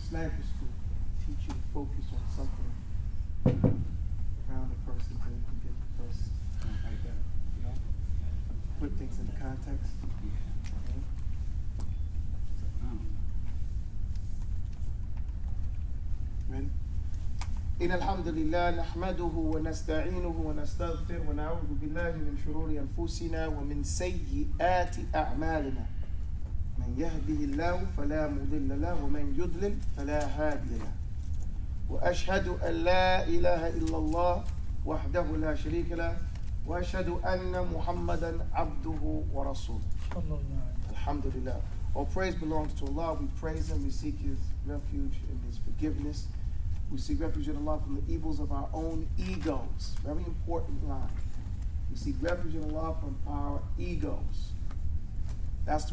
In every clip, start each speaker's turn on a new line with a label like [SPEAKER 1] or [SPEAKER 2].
[SPEAKER 1] Islamic school teach you to focus on something around the person to get the person like that, you know? Put things into context. Okay? Ready? إن الحمد لله نحمده ونستعينه ونستغفر ونعوذ بالله من شرور أنفسنا ومن سيئات أعمالنا من يهده الله فلا مضل له ومن يضلل فلا هادي له وأشهد أن لا إله إلا الله وحده لا شريك له وأشهد أن محمدا عبده ورسوله. Alhamdulillah. All praise belongs to Allah. We praise Him. We seek His refuge and His forgiveness. We seek refuge in Allah from the evils of our own egos. Very important line. We seek refuge in Allah from our egos.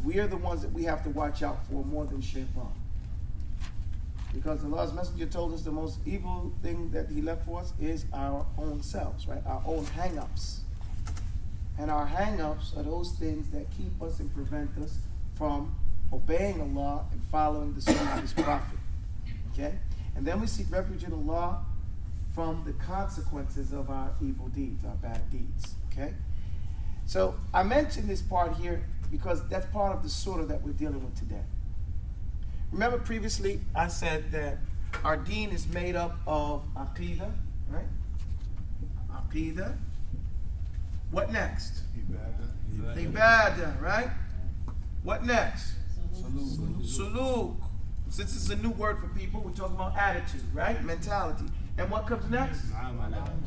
[SPEAKER 1] We are the ones that we have to watch out for more than shaitan. Because Allah's Messenger told us the most evil thing that He left for us is our own selves, right? Our own hang-ups. And our hang-ups are those things that keep us and prevent us from obeying Allah and following the sunnah of His Prophet. Okay? And then we seek refuge in Allah from the consequences of our evil deeds, our bad deeds. Okay? So I mentioned this part here because that's part of the surah that we're dealing with today. Remember previously I said that our deen is made up of aqidah, right? Aqidah. What next? Ibadah, right? What next? Suluk. Since it's a new word for people, we're talking about attitude, right? Mentality. And what comes next?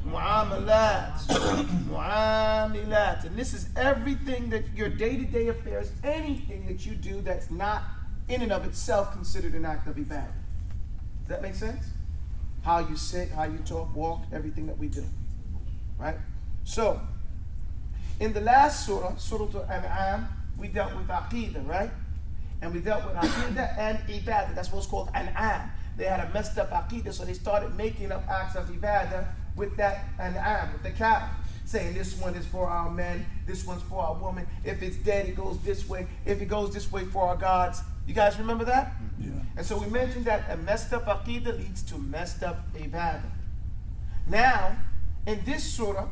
[SPEAKER 1] Mu'amalat. Mu'amilat. And this is everything that your day-to-day affairs, anything that you do that's not in and of itself considered an act of ibadah. Does that make sense? How you sit, how you talk, walk, everything that we do. Right? So, in the last surah, Surah Al-An'am, we dealt with aqidah, right? And we dealt with aqidah and ibadah. That's what's called an'am. They had a messed up aqidah, so they started making up acts of ibadah with that an'am, with the cattle. Saying this one is for our men, this one's for our women. If it's dead, it goes this way. If it goes this way, for our gods. You guys remember that? Yeah. And so we mentioned that a messed up aqidah leads to messed up ibadah. Now, in this surah,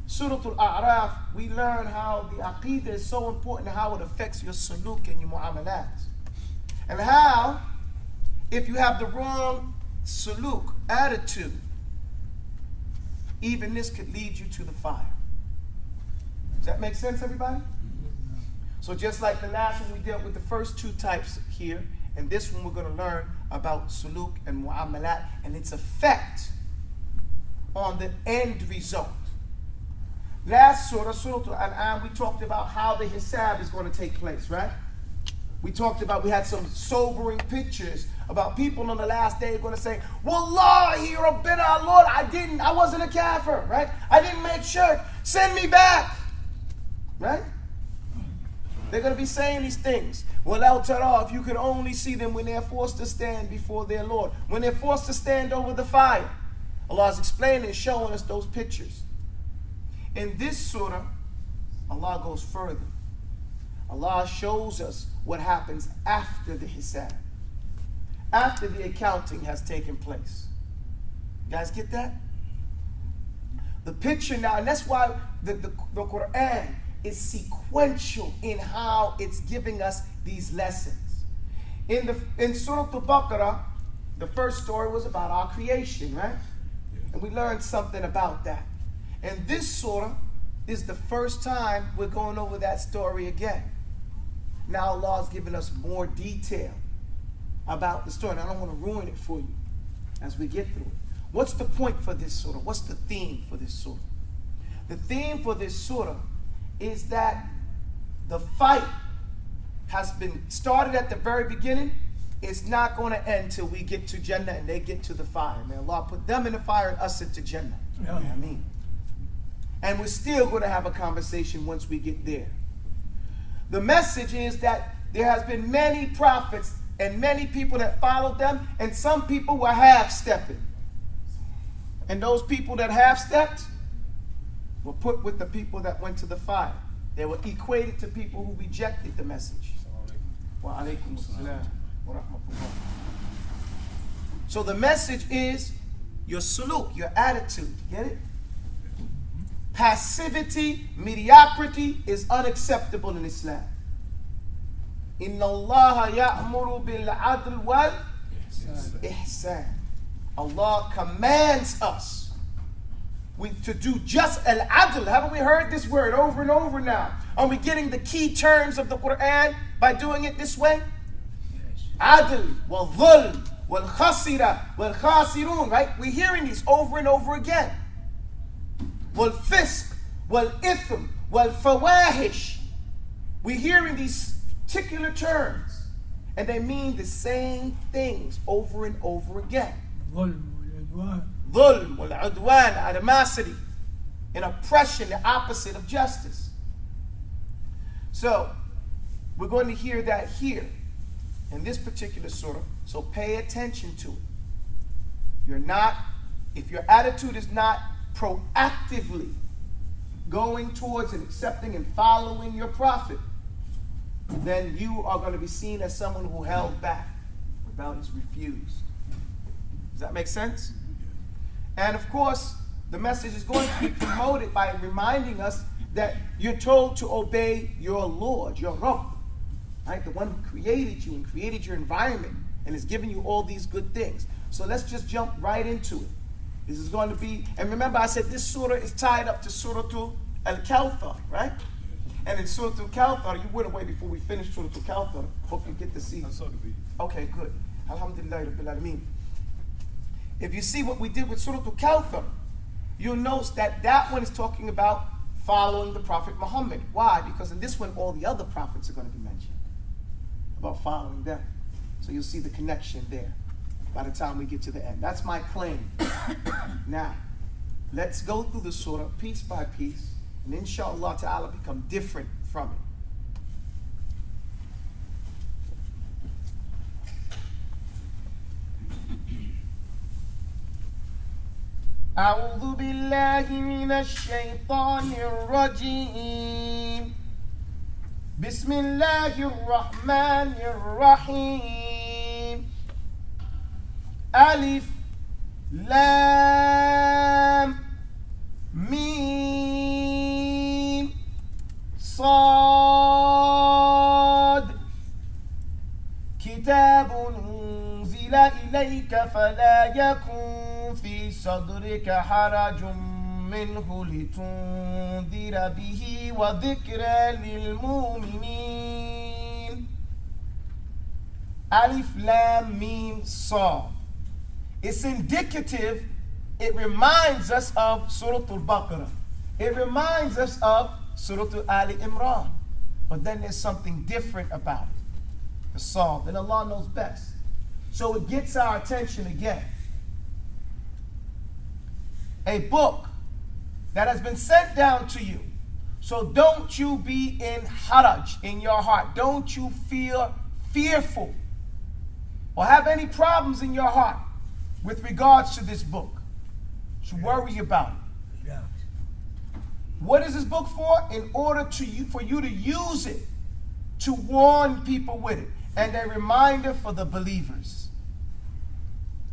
[SPEAKER 1] Surah Al-A'raf, we learn how the aqidah is so important and how it affects your suluk and your mu'amalat. And how, if you have the wrong suluk, attitude, even this could lead you to the fire. Does that make sense, everybody? So just like the last one, we dealt with the first two types here, and this one we're going to learn about suluk and mu'amalat and its effect on the end result. Last surah, Surah Al-An'am, we talked about how the hisab is going to take place, right? We had some sobering pictures about people on the last day going to say, Wallahi, Rabbina, Lord, I wasn't a kafir, right? I didn't make shirk. Send me back, right? They're going to be saying these things. Well, if you could only see them when they're forced to stand before their Lord, when they're forced to stand over the fire. Allah is explaining and showing us those pictures. In this surah, Allah goes further. Allah shows us what happens after the hisab, after the accounting has taken place. You guys get that? The picture now, and that's why the Quran is sequential in how it's giving us these lessons. In Surah Al-Baqarah, the first story was about our creation, right? And we learned something about that. And this surah is the first time we're going over that story again. Now Allah's giving us more detail about the story. And I don't want to ruin it for you as we get through it. What's the point for this surah? What's the theme for this surah? The theme for this surah is that the fight has been started at the very beginning. It's not going to end till we get to Jannah and they get to the fire. May Allah put them in the fire and us into Jannah. Yeah. I mean. And we're still going to have a conversation once we get there. The message is that there has been many prophets and many people that followed them, and some people were half-stepping. And those people that half-stepped were put with the people that went to the fire. They were equated to people who rejected the message. Wa alaikum salam wa rahmatullah. So the message is your suluk, your attitude. Get it? Passivity, mediocrity is unacceptable in Islam. Inna Allah ya'muru bil adl wal ihsan. Allah commands us to do just al-adl. Haven't we heard this word over and over now? Are we getting the key terms of the Quran by doing it this way? Adl, wal dhulm, wal khasira, wal khasirun, right? We're hearing these over and over again. Wal fisq, wal ithm, wal fawahish. We're hearing these particular terms, and they mean the same things over and over again. Dhulm, wal udwan, animosity, and oppression, the opposite of justice. So, we're going to hear that here in this particular surah, so pay attention to it. You're not, if your attitude is not proactively going towards and accepting and following your prophet, then you are going to be seen as someone who held back, rebellious, refused. Does that make sense? And of course, the message is going to be promoted by reminding us that you're told to obey your Lord, your Rabb, right? The one who created you and created your environment and is giving you all these good things. So let's just jump right into it. This is going to be, and remember I said this surah is tied up to Surah Al-Kawthar, right? And in Surah Al-Kawthar, you went away before we finished Surah Al-Kawthar. Hope you get to see. Okay, good. Alhamdulillah Rabbil Alameen. If you see what we did with Surah Al-Kawthar, you'll notice that that one is talking about following the Prophet Muhammad. Why? Because in this one, all the other prophets are going to be mentioned, about following them. So you'll see the connection there by the time we get to the end. That's my claim. Now, let's go through the surah piece by piece, and inshallah ta'ala become different from it. أعوذ بالله من الشيطان الرجيم بسم الله الرحمن الرحيم ألف لام ميم صاد كتاب أنزل إليك فلا يكن في صدرك حرج منه لتنذر به وذكرى للمؤمنين. Alif Lam Mim Sad. It's indicative. It reminds us of Surah Al-Baqarah. It reminds us of Surah Ali Imran. But then there's something different about it. The Sad. And Allah knows best. So it gets our attention again. A book that has been sent down to you. So don't you be in haraj, in your heart. Don't you feel fearful or have any problems in your heart with regards to this book. So worry about it. What is this book for? In order for you to use it to warn people with it. And a reminder for the believers.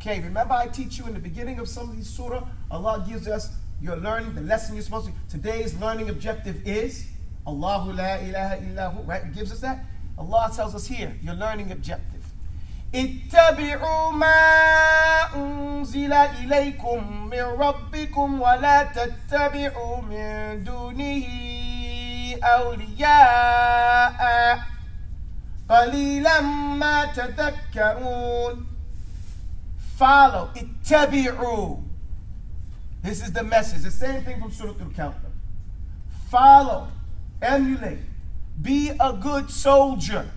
[SPEAKER 1] Okay, remember I teach you in the beginning of some of these surah, Allah gives us your learning, the lesson you're supposed to. Today's learning objective is Allahu la ilaha illahu, right? It gives us that. Allah tells us here, your learning objective. Ittabi'u ma unzila ilaykum min rabbikum wa la tattabi'u min dunihi awliya'a qalilan ma tadhakkarun. Follow, ittabi'u. This is the message. The same thing from Surah Al-Kawthar. Follow, emulate, be a good soldier,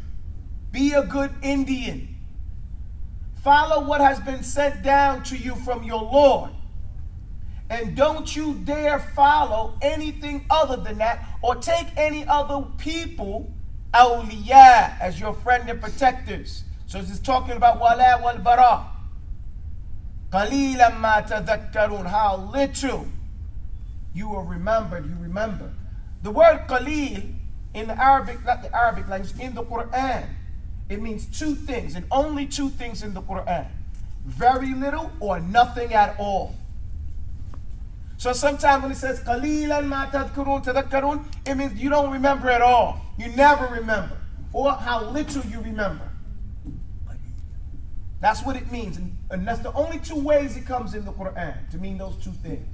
[SPEAKER 1] be a good Indian. Follow what has been sent down to you from your Lord. And don't you dare follow anything other than that or take any other people, awliya, as your friend and protectors. So this is talking about wala wal bara. قَلِيلًا مَا تَذَكَّرُونَ. How little you will remember. You remember. The word qalil in the Arabic, not the Arabic language, in the Quran, it means two things, and only two things in the Quran. very little or nothing at all. So sometimes when it says قَلِيلًا مَا تَذْكُرُونَ تَذَكَّرُونَ, it means you don't remember at all. You never remember. Or how little you remember. That's what it means. And that's the only two ways it comes in the Quran to mean those two things.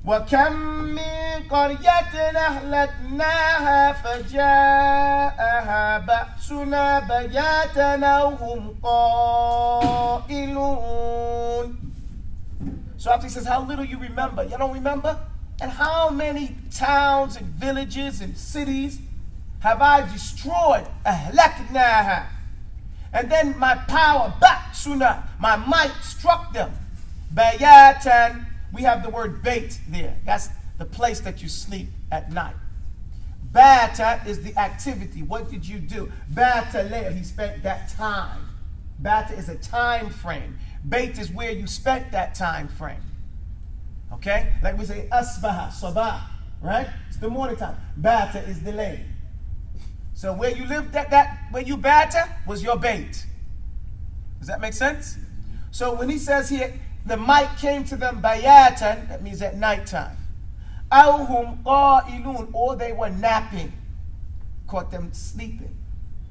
[SPEAKER 1] وَكَمْ مِنْ قَرْيَةٍ أَهْلَكْنَاهَا فَجَاءَهَا بَأْسُنَا بَيَاتًا أَوْ هُمْ قَائِلُونَ. So after he says, how little you remember, you don't remember? And how many towns and villages and cities have I destroyed? أَهْلَكْنَاهَا. And then my power, بَأْسُنَا, my might struck them. Bayatan. We have the word bait there. That's the place that you sleep at night. Bata is the activity. What did you do? Bata layl, he spent that time. Bata is a time frame. Bait is where you spent that time frame. Okay? Like we say, asbaha, sabah, right? It's the morning time. Bata is the layl. So where you lived where you bata was your bait. Does that make sense? So when he says here, the might came to them bayatan, that means at nighttime. Awhum qa'ilun, or they were napping. Caught them sleeping,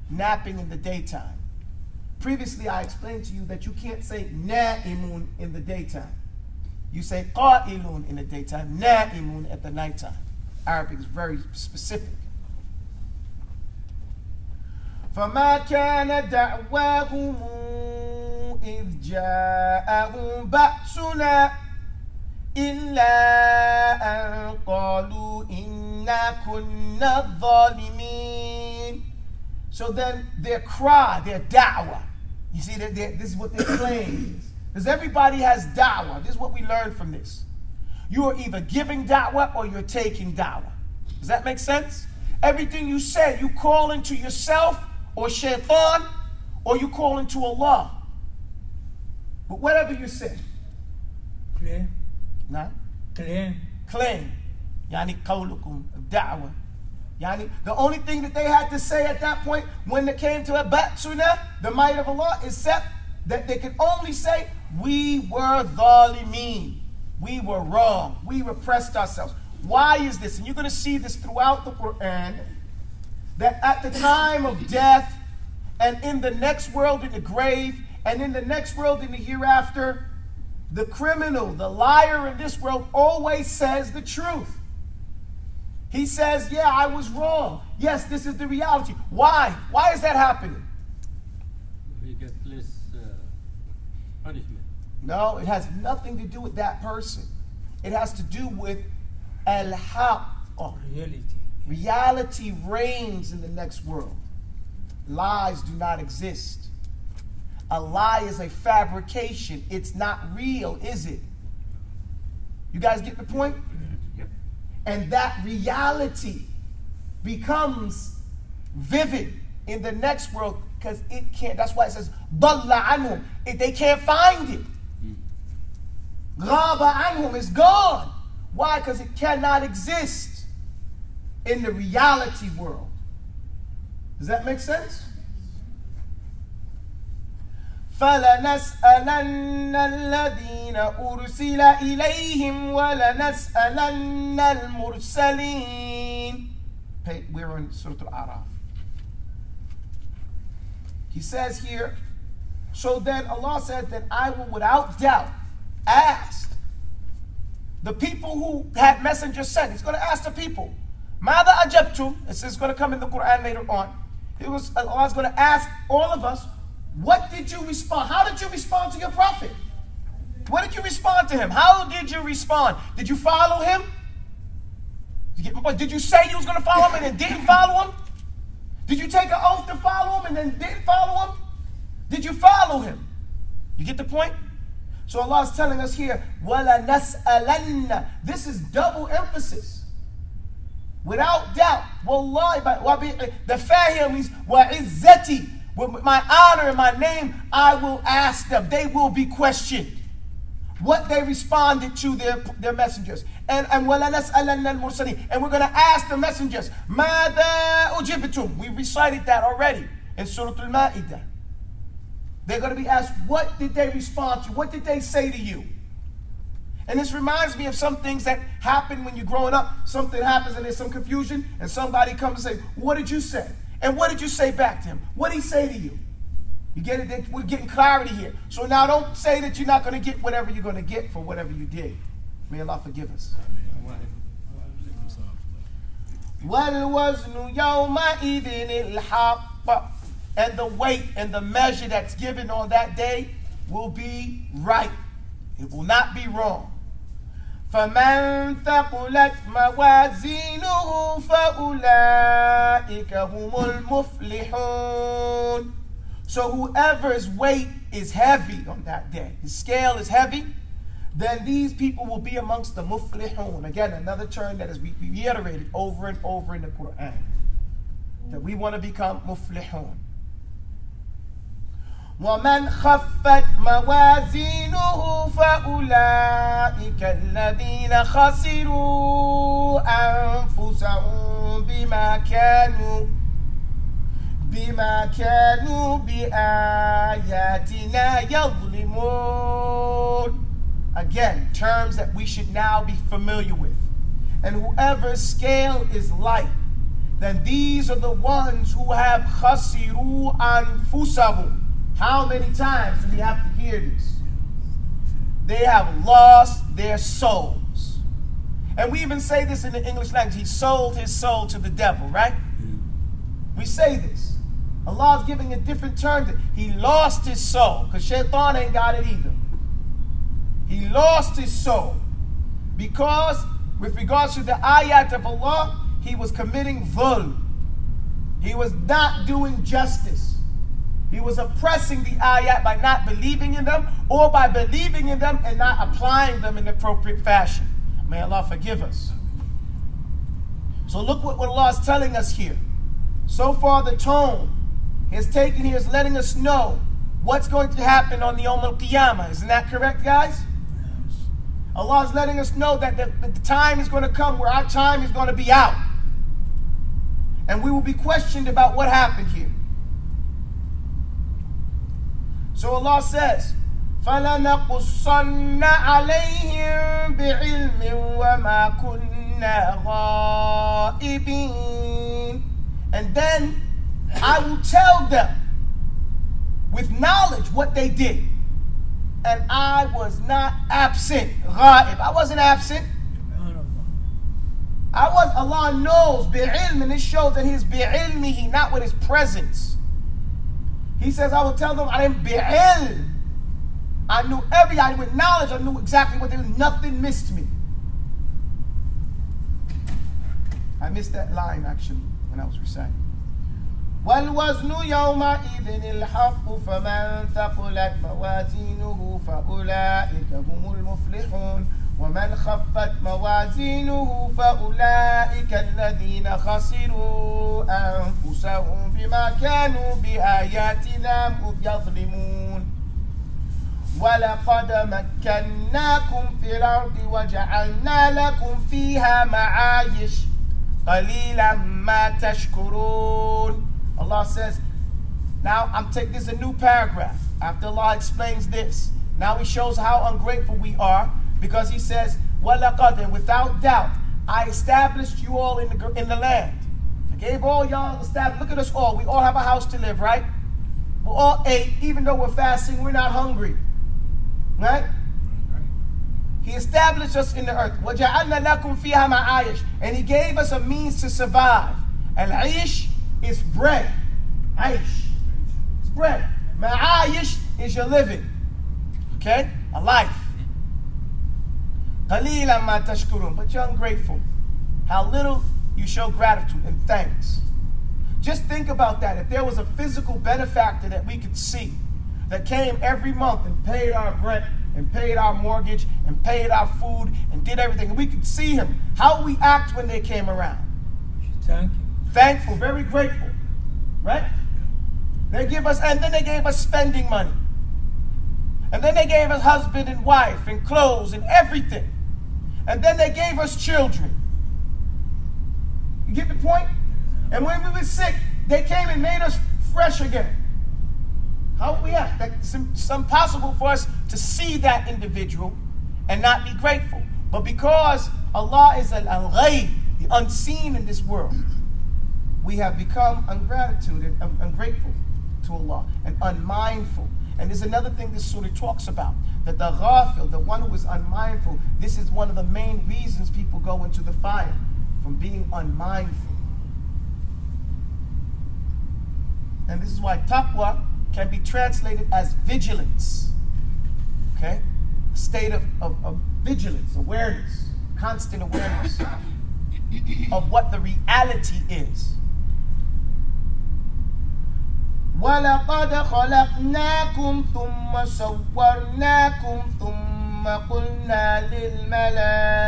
[SPEAKER 1] napping in the daytime. Previously I explained to you that you can't say na'imun in the daytime. You say qa'ilun in the daytime, na'imun at the nighttime. Arabic is very specific. فَمَا كَانَ دَعْوَاهُمْ إِذْ جَاءَهُمْ بَأْسُنَا إِلَّا أَنْ قَالُوا إِنَّا كُنَّا ظَالِمِينَ. So then their cry, their da'wah, you see, this is what their claim is. Because everybody has da'wah. This is what we learned from this. You are either giving da'wah or you're taking da'wah. Does that make sense? Everything you say, you call into yourself or shaitan, or you call into Allah. But whatever you say.
[SPEAKER 2] Claim.
[SPEAKER 1] Nah?
[SPEAKER 2] Claim.
[SPEAKER 1] Claim. Yani qawlukum, da'wah. Yani, the only thing that they had to say at that point when it came to a ba'suna, the might of Allah, except that they could only say, we were dhalimeen. We were wrong. We repressed ourselves. Why is this? And you're going to see this throughout the Quran, that at the time of death and in the next world in the grave and in the next world in the hereafter, the criminal, the liar in this world always says the truth. He says, yeah, I was wrong. Yes, this is the reality. Why? Why is that happening?
[SPEAKER 3] We get less punishment.
[SPEAKER 1] No, it has nothing to do with that person. It has to do with al-haq.
[SPEAKER 2] Reality.
[SPEAKER 1] Reality reigns in the next world. Lies do not exist. A lie is a fabrication. It's not real, is it? You guys get the point?
[SPEAKER 3] Yep.
[SPEAKER 1] And that reality becomes vivid in the next world because it can't. That's why it says, Dalla anhum. They can't find it. Ghaba anhum is gone. Why? Because it cannot exist in the reality world. Does that make sense? فَلَنَسْأَلَنَّ الَّذِينَ أُرْسِلَ إِلَيْهِمْ وَلَنَسْأَلَنَّ الْمُرْسَلِينَ. We're in Surah Al-A'raf. He says here, so then Allah said that I will without doubt ask the people who had messengers sent. He's going to ask the people, Mada ajabtum, it's going to come in the Quran later on. Allah's going to ask all of us, what did you respond? How did you respond to your prophet? What did you respond to him? How did you respond? Did you follow him? Did you say you was going to follow him and then didn't follow him? Did you take an oath to follow him and then didn't follow him? Did you follow him? You get the point? So Allah is telling us here, وَلَا نَسْأَلَنَّ. This is double emphasis. Without doubt, wallahi, the fa here means وَعِزَّتِي. With my honor and my name, I will ask them. They will be questioned. What they responded to their messengers. And وَلَا نَسْأَلَنَّ الْمُرْسَلِينَ. And we're going to ask the messengers, مَاذَا أُجِبْتُمْ. We recited that already in Surah Al-Ma'idah. They're going to be asked, what did they respond to? What did they say to you? And this reminds me of some things that happen when you're growing up. Something happens and there's some confusion, and somebody comes and say, what did you say? And what did you say back to him? What did he say to you? You get it? We're getting clarity here. So now don't say that you're not going to get whatever you're going to get for whatever you did. May Allah forgive us. وَالْوَزْنُ يَوْمَئِذٍ الْحَقِّ. And the weight and the measure that's given on that day will be right. It will not be wrong. فَمَنْ ثَقُلَتْ مَوَازِينُهُ فَأُولَٰئِكَ هُمُ الْمُفْلِحُونَ. So whoever's weight is heavy on that day, his scale is heavy, then these people will be amongst the muflihun. Again, another term that is reiterated over and over in the Quran. That we want to become muflihun. وَمَنْ خَفَّتْ مَوَازِينُهُ فَأُولَٰئِكَ الَّذِينَ خَسِرُوا أَنفُسَهُم بِمَا كَانُوا بِآيَاتِنَا يَظْلِمُونَ. Again, terms that we should now be familiar with. And whoever's scale is light, then these are the ones who have khasiru anfusahum. How many times do we have to hear this? They have lost their souls. And we even say this in the English language. He sold his soul to the devil, right? We say this. Allah's giving a different term. He lost his soul, because shaitan ain't got it either. He lost his soul because with regards to the ayat of Allah, he was committing dhulm. He was not doing justice. He was oppressing the ayat by not believing in them, or by believing in them and not applying them in the appropriate fashion. May Allah forgive us. So look what Allah is telling us here. So far the tone is taken here is letting us know what's going to happen on the Yawm al-Qiyamah. Isn't that correct, guys? Allah is letting us know that the time is going to come where our time is going to be out. And we will be questioned about what happened here. So Allah says, فَلَنَقُصَّنَّ عَلَيْهِمْ بِعِلْمٍ وَمَا كُنَّا غَائِبِينَ. And then I will tell them with knowledge what they did. And I was not absent. Ghaib. I wasn't absent. Allah knows bi'ilm, and it shows that His bi'ilmihi, not with His presence. He says, I will tell them, I am bi'ilm. I knew everything with knowledge. I knew exactly what they did. Nothing missed me. I missed that line actually when I was reciting. وَالْوَزْنُ يَوْمَئِذٍ الْحَقُّ فَمَنْ ثَقُلَتْ مَوَازِينُهُ فَأُولَٰئِكَ هُمُ الْمُفْلِحُونَ وَمَنْ خَفَّتْ مَوَازِينُهُ فَأُولَٰئِكَ الَّذِينَ خَسِرُوا أَنفُسَهُم بِمَا كَانُوا بِآيَاتِنَا يَظْلِمُونَ وَلَقَدْ مَكَّنَّاكُمْ فِي الْأَرْضِ وَجَعَلْنَا لَكُمْ فِيهَا مَعَايِشَ قَلِيلًا مَا تَشْكُرُونَ. Allah says, now this is a new paragraph. After Allah explains this, now He shows how ungrateful we are, because He says, وَلَقَدْ, and without doubt, I established you all in the land. I gave all y'all established. Look at us all. We all have a house to live, right? We all ate, even though we're fasting, we're not hungry. Right? He established us in the earth. وَجَعَلْنَا لَكُمْ فِيهَا مَعَايِشْ. And He gave us a means to survive. Al-aish is bread. Aish. It's bread. Ma'ayish is your living. Okay? A life. قَلِيلًا مَا تَشْكُرُونَ. But you're ungrateful. How little you show gratitude and thanks. Just think about that. If there was a physical benefactor that we could see, that came every month and paid our rent, and paid our mortgage, and paid our food, and did everything, and we could see him, how would we act when they came around?
[SPEAKER 2] Thank you.
[SPEAKER 1] Thankful, very grateful, right? They give us, and then they gave us spending money. And then they gave us husband and wife, and clothes, and everything. And then they gave us children. You get the point? And when we were sick, they came and made us fresh again. How we have? It's impossible for us to see that individual and not be grateful. But because Allah is al-ghayb, the unseen in this world, we have become ungratitude and ungrateful to Allah and unmindful. And there's another thing this surah talks about, that the ghafil, the one who is unmindful, this is one of the main reasons people go into the fire, from being unmindful. And this is why taqwa can be translated as vigilance. Okay? A state of vigilance, awareness, constant awareness of what the reality is. وَلَقَدْ خَلَقْنَاكُمْ ثُمَّ صَوَّرْنَاكُمْ ثُمَّ قُلْنَا لِلْمَلَائِكَةِ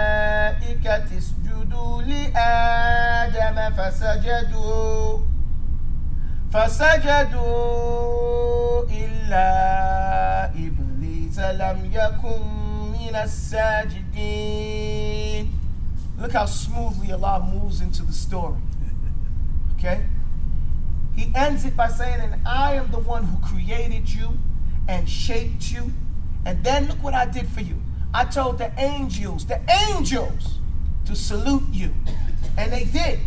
[SPEAKER 1] اسْجُدُوا لِآدَمَ فسجدوا إلا إبليس لم يكن من الساجدين. Look how smoothly Allah moves into the story. Okay? He ends it by saying, and I am the one who created you and shaped you. And then look what I did for you. I told the angels to salute you. And they did.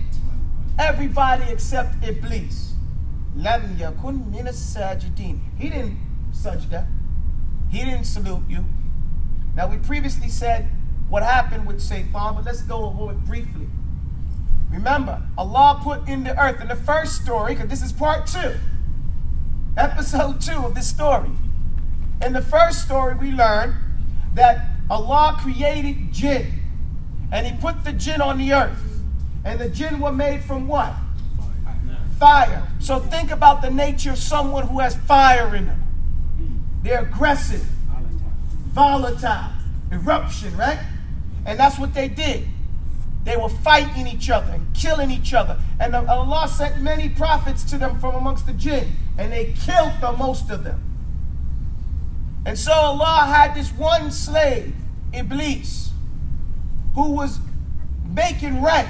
[SPEAKER 1] Everybody except Iblis. Lam yakun min as-sajidin. He didn't sajda. He didn't salute you. Now we previously said what happened with Shaitan, but let's go over it briefly. Remember, Allah put in the earth in the first story, because this is part 2, episode 2 of this story. In the first story, we learned that Allah created jinn, and He put the jinn on the earth. And the jinn were made from what? Fire. So think about the nature of someone who has fire in them. They're aggressive, volatile, eruption, right? And that's what they did. They were fighting each other and killing each other. And Allah sent many prophets to them from amongst the jinn, and they killed the most of them. And so Allah had this one slave, Iblis, who was making rank.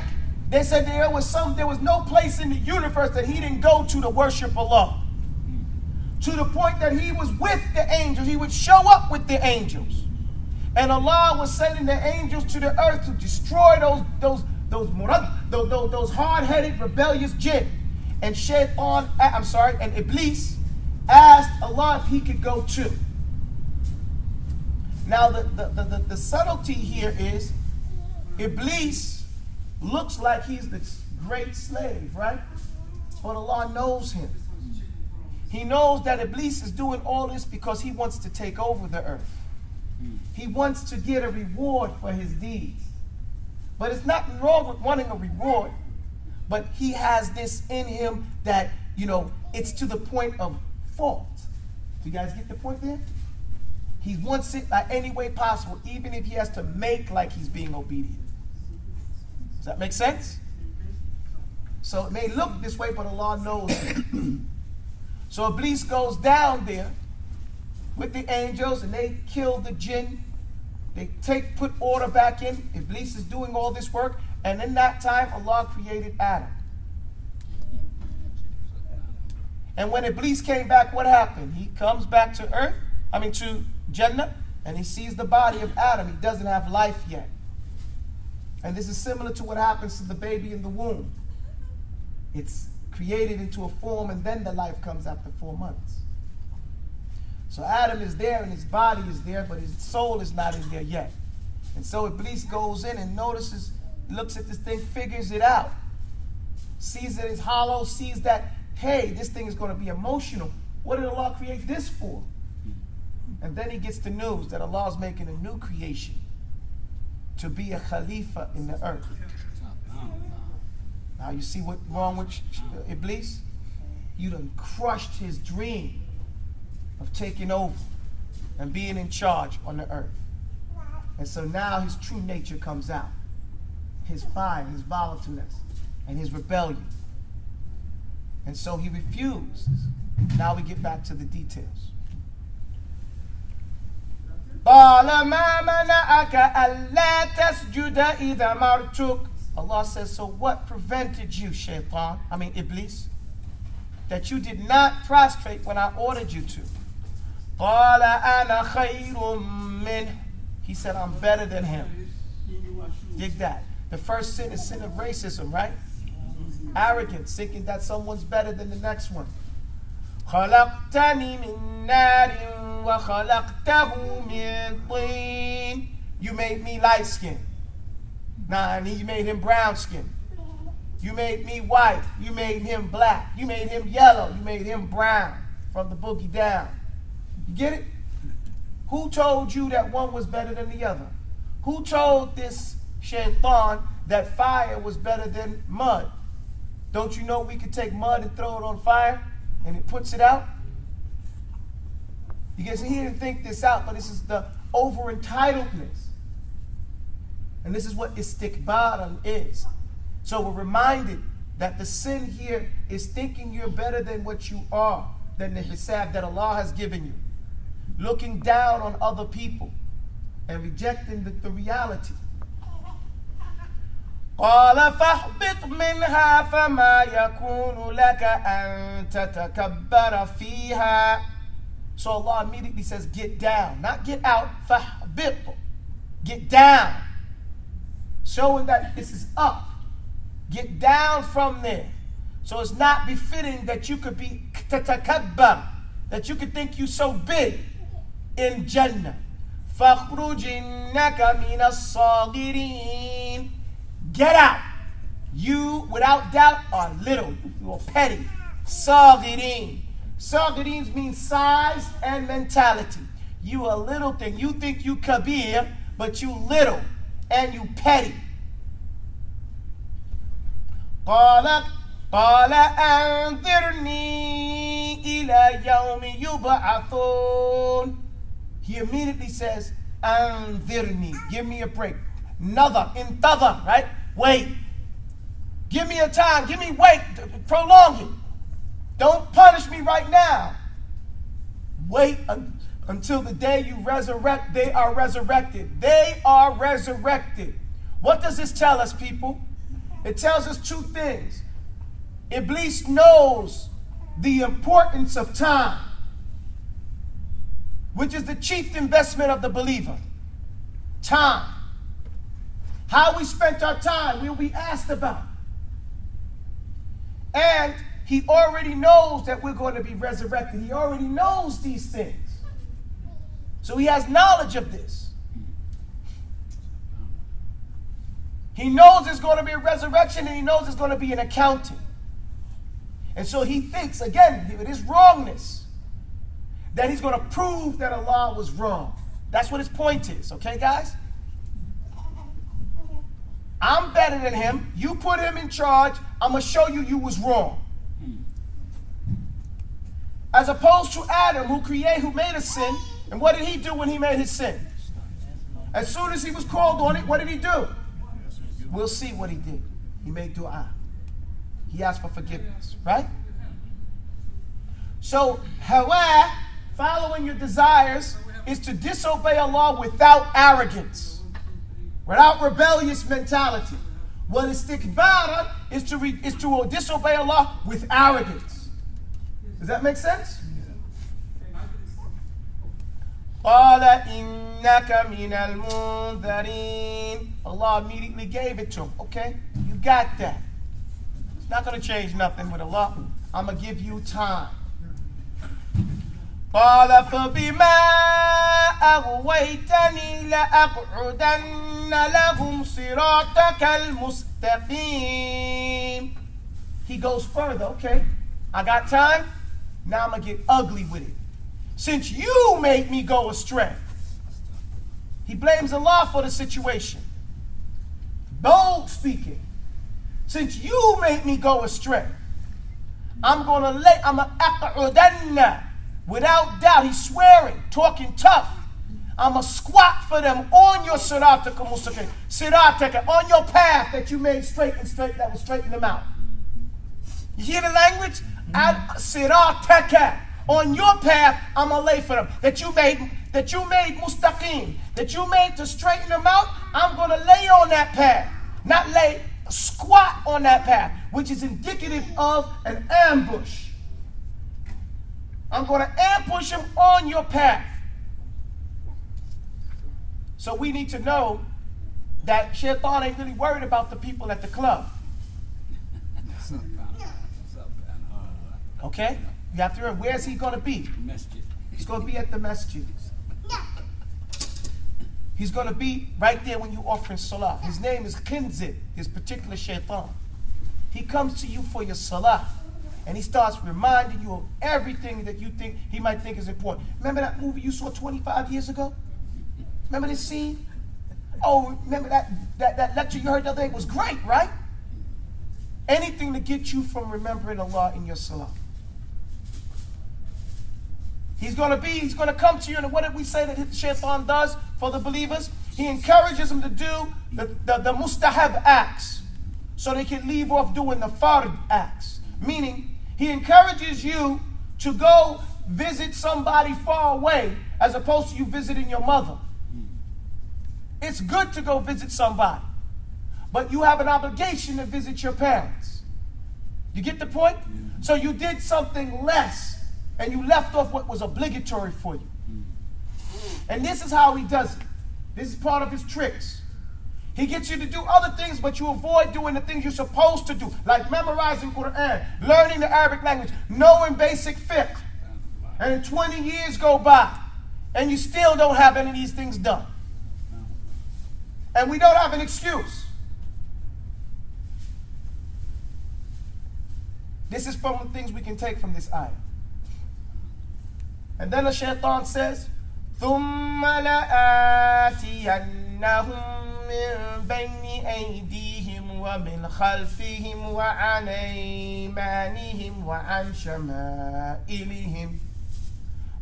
[SPEAKER 1] They said there was no place in the universe that he didn't go to worship Allah. To the point that he was with the angels. He would show up with the angels. And Allah was sending the angels to the earth to destroy those hard-headed, rebellious jinn. And and Iblis asked Allah if he could go too. Now the subtlety here is Iblis looks like he's the great slave, right? But Allah knows him. He knows that Iblis is doing all this because he wants to take over the earth. He wants to get a reward for his deeds. But it's nothing wrong with wanting a reward. But he has this in him that, it's to the point of fault. Do you guys get the point there? He wants it like any way possible, even if he has to make like he's being obedient. Does that make sense? So it may look this way, but Allah knows it. So Iblis goes down there with the angels, and they kill the jinn. They put order back in. Iblis is doing all this work, and in that time, Allah created Adam. And when Iblis came back, what happened? He comes back to to Jannah, and he sees the body of Adam. He doesn't have life yet. And this is similar to what happens to the baby in the womb. It's created into a form, and then the life comes after 4 months. So Adam is there, and his body is there, but his soul is not in there yet. And so Iblis goes in and notices, looks at this thing, figures it out. Sees that it's hollow, sees that, hey, this thing is going to be emotional. What did Allah create this for? And then he gets the news that Allah is making a new creation to be a Khalifa in the earth. Now you see what's wrong with Iblis? You done crushed his dream of taking over and being in charge on the earth. And so now his true nature comes out. His fire, his volatileness, and his rebellion. And so he refused. Now we get back to the details. Allah says, so what prevented you, Iblis? that you did not prostrate when I ordered you to? قَالَ أَنَا خَيْرٌ مِّنْهُ. He said, I'm better than him. Dig that. The first sin is sin of racism, right? Arrogance, thinking that someone's better than the next one. خَلَقْتَنِي مِن نَارٍ وَخَلَقْتَهُ مِن طِينٍ. You made me light-skinned. Nah, and you made him brown-skinned. You made me white. You made him black. You made him yellow. You made him brown from the boogie down. You get it? Who told you that one was better than the other? Who told this shaitan that fire was better than mud? Don't you know we could take mud and throw it on fire and it puts it out? Because he didn't think this out, but this is the over-entitledness. And this is what istikbaran is. So we're reminded that the sin here is thinking you're better than what you are, than the hisab that Allah has given you. Looking down on other people and rejecting the reality. قال فاهبط منها فما يكون لك أن تتكبر فيها. So Allah immediately says, get down. Not get out. فاهبط. Get down. Showing that this is up. Get down from there. So it's not befitting that you could be تتكبر, that you could think you so big in Jannah. فاخرج إنك من الصاغرين. Get out. You, without doubt, are little. You are petty. Sagirin. Sagirin means size and mentality. You a little thing. You think you kabir, but you little and you petty. قال أنظرني إلى يوم يبعثون. He immediately says, أنظرني. Give me a break. Another, intadhar, right? Wait. Give me a time. Give me wait. Prolong it. Don't punish me right now. Wait until the day you resurrect. They are resurrected. They are resurrected. What does this tell us, people? It tells us two things. Iblis knows the importance of time, which is the chief investment of the believer. Time. How we spent our time will be asked about. And he already knows that we're going to be resurrected. He already knows these things. So he has knowledge of this. He knows there's going to be a resurrection, and he knows there's going to be an accounting. And so he thinks, again, with his wrongness, that he's going to prove that Allah was wrong. That's what his point is, okay, guys? I'm better than him. You put him in charge. I'm going to show you was wrong. As opposed to Adam, who made a sin. And what did he do when he made his sin? As soon as he was called on it, what did he do? We'll see what he did. He made dua. He asked for forgiveness, right? So, hawa, following your desires, is to disobey Allah without arrogance, without rebellious mentality. What istikbara is to disobey Allah with arrogance. Does that make sense? قَالَ إِنَّكَ مِنَ الْمُنذَرِينَ. Allah immediately gave it to him. Okay, you got that. It's not going to change nothing with Allah. I'm going to give you time. قَالَ فَبِمَا أَغْوَيْتَنِي لَأَقْعُدَنَّ لَهُمْ صِرَاطَكَ الْمُسْتَقِيمِ. He goes further. Okay, I got time. Now I'm going to get ugly with it. Since you made me go astray. He blames Allah for the situation. Bold speaking. Since you made me go astray, I'm going to aq'udanna. Without doubt, he's swearing, talking tough. I'm going to squat for them on your sirataka mustaqim. Sirataka, on your path that you made straight, that will straighten them out. You hear the language? Sirataka. On your path, I'm going to lay for them. That you made mustaqim. That you made to straighten them out, I'm going to lay on that path. Not lay, squat on that path, which is indicative of an ambush. I'm going to ambush him on your path. So we need to know that Shaitan ain't really worried about the people at the club. Okay? You have to remember, where's he going to be? He's going to be at the masjid. He's going to be right there when you offering salah. His name is Khinzib, his particular Shaitan. He comes to you for your salah. And he starts reminding you of everything that you think he might think is important. Remember that movie you saw 25 years ago? Remember this scene? Oh, remember that lecture you heard the other day? It was great, right? Anything to get you from remembering Allah in your salah. He's going to come to you, and what did we say that Shaitan does for the believers? He encourages them to do the mustahab acts so they can leave off doing the fard acts. Meaning, he encourages you to go visit somebody far away as opposed to you visiting your mother. It's good to go visit somebody, but you have an obligation to visit your parents. You get the point? So you did something less, and you left off what was obligatory for you. And this is how he does it. This is part of his tricks. He gets you to do other things, but you avoid doing the things you're supposed to do, like memorizing Quran, learning the Arabic language, knowing basic fiqh. And 20 years go by, and you still don't have any of these things done. And we don't have an excuse. This is from the things we can take from this ayah. And then the Shaitan says, ثُمَّ لَآتِيَنَّهُمْ مِنْ بَيْنِ أَيْدِيهِمْ وَمِنْ خَلْفِهِمْ وَعَنْ أَيْمَانِهِمْ وَعَنْ شَمَائِلِهِمْ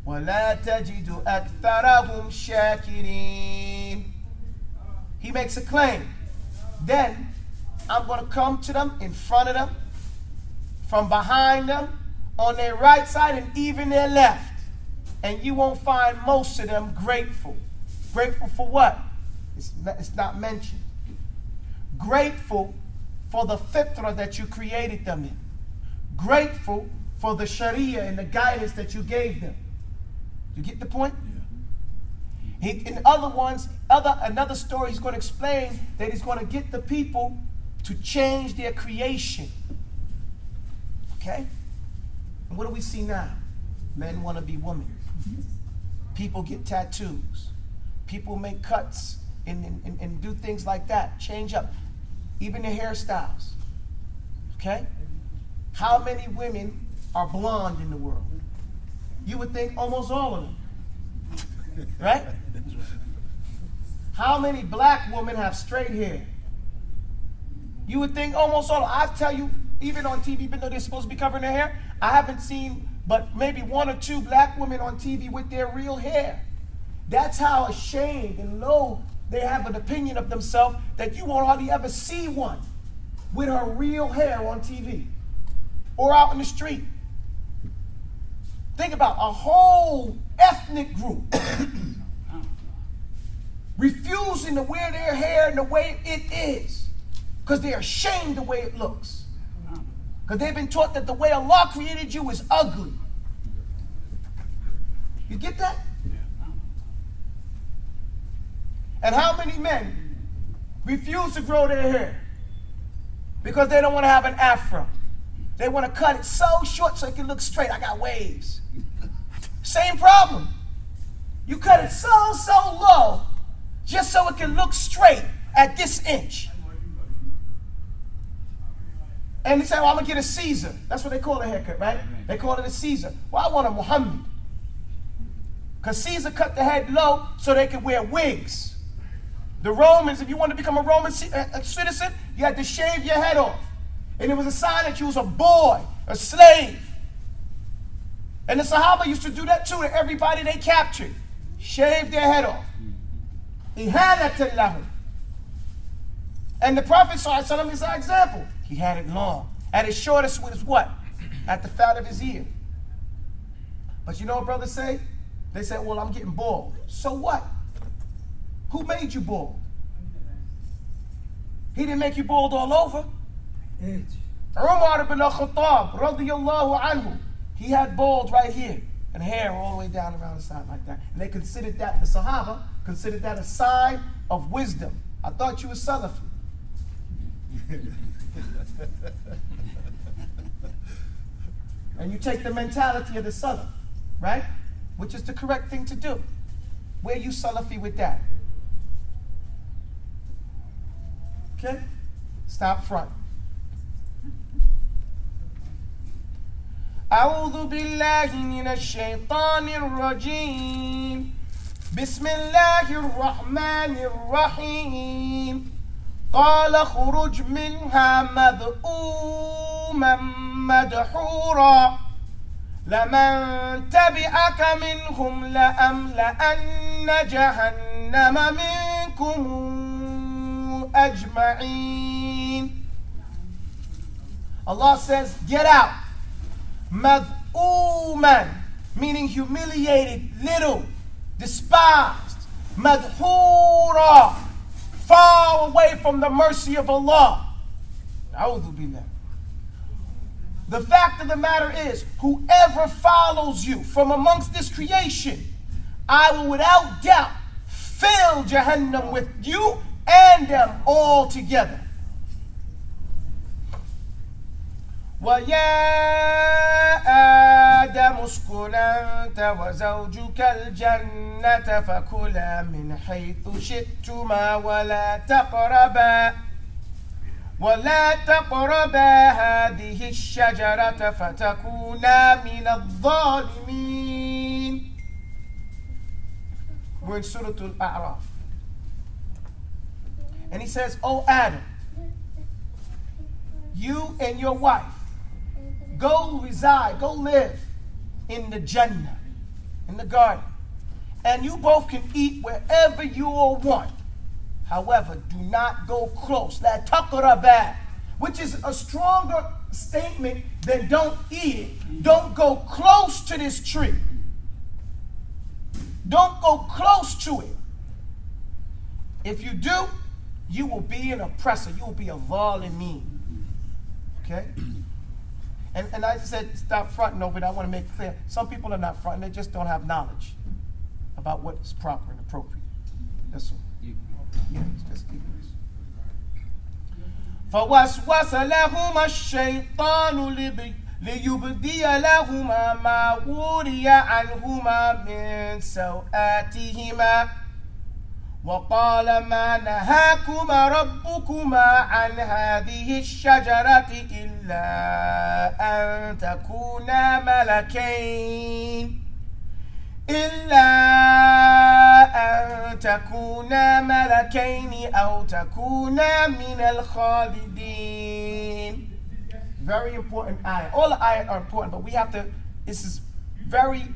[SPEAKER 1] وَلَا تَجِدُ أَكْثَرَهُمْ شَاكِرِينَ. He makes a claim. Then I'm going to come to them in front of them, from behind them, on their right side, and even their left. And you won't find most of them grateful. Grateful for what? It's not mentioned. Grateful for the fitrah that you created them in. Grateful for the sharia and the guidance that you gave them. You get the point? Yeah. In another story, he's going to explain that he's going to get the people to change their creation. Okay? And what do we see now? Men want to be women. People get tattoos. People make cuts and do things like that. Change up. Even their hairstyles. Okay? How many women are blonde in the world? You would think almost all of them. Right? How many black women have straight hair? You would think almost all of them. I tell you, even on TV, even though they're supposed to be covering their hair, I haven't seen but maybe one or two black women on TV with their real hair. That's how ashamed and low they have an opinion of themselves that you won't hardly ever see one with her real hair on TV or out in the street. Think about a whole ethnic group refusing to wear their hair in the way it is because they're ashamed the way it looks. Because they've been taught that the way Allah created you is ugly. You get that? And how many men refuse to grow their hair because they don't want to have an afro? They want to cut it so short so it can look straight. I got waves. Same problem. You cut it so low just so it can look straight at this inch. And they say, well, I'm going to get a Caesar. That's what they call a haircut, right? They call it a Caesar. Well, I want a Muhammad. Because Caesar cut the head low so they could wear wigs. The Romans, if you wanted to become a Roman citizen, you had to shave your head off. And it was a sign that you was a boy, a slave. And the Sahaba used to do that too to everybody they captured. Shave their head off. Ihanatan lahum. And the Prophet ﷺ is our example. He had it long. At his shortest was what? At the fat of his ear. But you know what brothers say? They say, well, I'm getting bald. So what? Who made you bald? He didn't make you bald all over. Umar ibn al-Khattab, radiyallahu anhu, he had bald right here and hair all the way down around the side like that. And they considered that, the Sahaba considered that a sign of wisdom. I thought you were Salafi. And you take the mentality of the Salaf, right? Which is the correct thing to do. Where you Salafi with that? Okay? Stop front. أعوذ بالله من الشيطان الرجيم بسم الله الرحمن الرحيم قال اخرج منها مذءوما مدحورا لمن تبعك منهم لأملأن جهنم منكم أجمعين. Allah says, get out. Mad'uman, meaning humiliated, little, despised. Madhura, far away from the mercy of Allah. A'udhu billah. The fact of the matter is, whoever follows you from amongst this creation, I will without doubt fill Jahannam with you and them all together. وَيَا آدَمُ اسْكُنْ أَنْتَ وَزَوْجُكَ الْجَنَّةَ فَكُلَا مِنْ حَيْثُ شِئْتُمَا ولا تقربا هذه الشجرة فتكونا من الظالمين. We're in Surah Al-A'raf. And he says, "O Adam, you and your wife, go reside, go live in the Jannah, in the garden. And you both can eat wherever you all want. However, do not go close. La taqraba, which is a stronger statement than don't eat it. Don't go close to this tree. Don't go close to it. If you do, you will be an oppressor. You will be a zalimin." Okay? And I said, stop fronting over it. I want to make clear. Some people are not fronting. They just don't have knowledge about what is proper and appropriate. That's all. Yeah, it's just ignorance. فَوَسْوَسَ لَهُمَا الشَّيْطَانُ لِيُبْدِيَ لَهُمَا مَا وُرِيَ عَنْهُمَا مِنْ سَوْآتِهِمَا وَقَالَ مَا نَهَاكُمَا رَبُّكُمَا عَنْ هَذِهِ الشَّجَرَةِ إِلَّا أَن تَكُونَا مَلَكَيْنِ أَوْ تَكُونَا مِنَ الْخَالِدِينَ. Very important ayat. All the ayat are important, but we have to, this is very,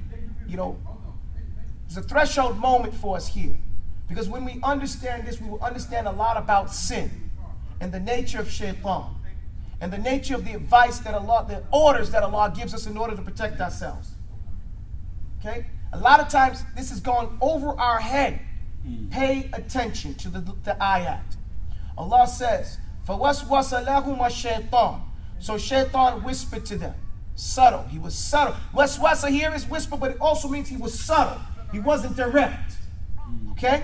[SPEAKER 1] it's a threshold moment for us here. Because when we understand this, we will understand a lot about sin and the nature of shaitan and the nature of the advice that Allah, the orders that Allah gives us in order to protect ourselves. Okay? A lot of times, this is going over our head. Pay attention to the ayat. Allah says, فَوَسْوَسَ لَهُمَا الشَّيْطَانِ. So shaitan whispered to them. Subtle. He was subtle. Waswasa here is whisper, but it also means he was subtle. He wasn't direct. Okay?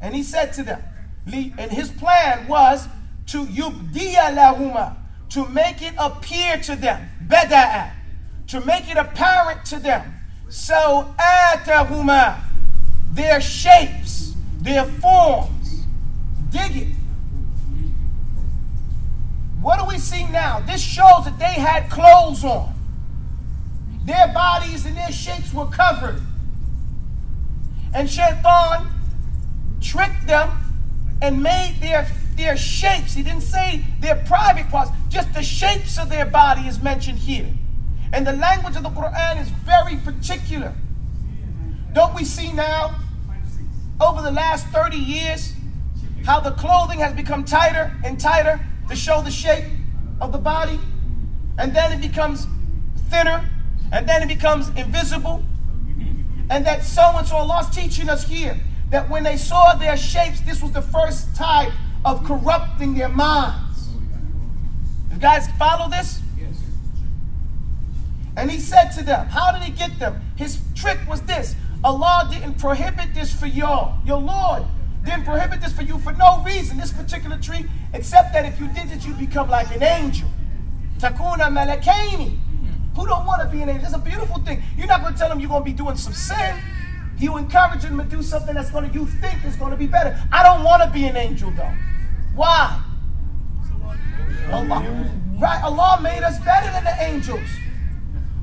[SPEAKER 1] And he said to them, and his plan was to yubdiya lahuma, to make it appear to them, bada'a, to make it apparent to them, so atahuma, their shapes, their forms. Dig it. What do we see now? This shows that they had clothes on. Their bodies and their shapes were covered. And Shaitan tricked them and made their shapes. He didn't say their private parts, just the shapes of their body is mentioned here. And the language of the Quran is very particular. Don't we see now, over the last 30 years, how the clothing has become tighter and tighter to show the shape of the body? And then it becomes thinner, and then it becomes invisible. And that so-and-so, Allah's teaching us here that when they saw their shapes, this was the first type of corrupting their minds. You guys follow this? And he said to them, how did he get them? His trick was this. Allah didn't prohibit this for y'all. Your Lord didn't prohibit this for you for no reason, this particular tree, except that if you did it, you'd become like an angel. Takuna malakaini. Who don't want to be an angel? It's a beautiful thing. You're not going to tell them you're going to be doing some sin. You encourage them to do something that's going to, you think is going to be better. I don't want to be an angel though. Why? Allah. Right? Allah made us better than the angels.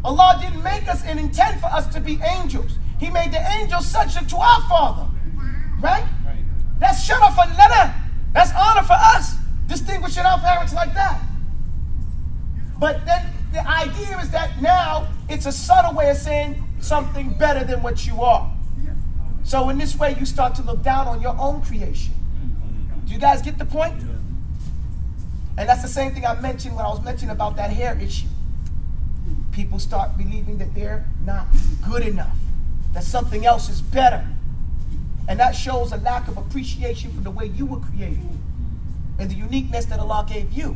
[SPEAKER 1] Allah didn't make us and intend for us to be angels. He made the angels subject to our Father. Right? That's sharaf lana. That's honor for us. Distinguishing our parents like that. But then the idea is that now it's a subtle way of saying something better than what you are. So in this way you start to look down on your own creation. Do you guys get the point? And that's the same thing I mentioned when I was mentioning about that hair issue. People start believing that they're not good enough, that something else is better. And that shows a lack of appreciation for the way you were created and the uniqueness that Allah gave you.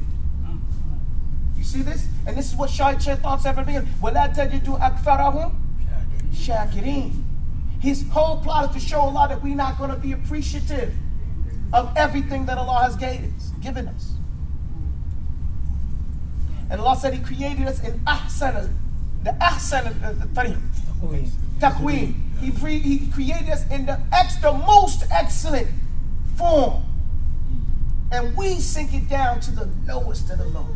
[SPEAKER 1] You see this? And this is what Shaikh said at the beginning. وَلَا تَجِدُوا أَكْثَرَهُمْ شَاكِرِينَ. His whole plot is to show Allah that we're not going to be appreciative of everything that Allah has given us. And Allah said He created us in ahsan, the taqween. He created us in the most excellent form. And we sink it down to the lowest of the low.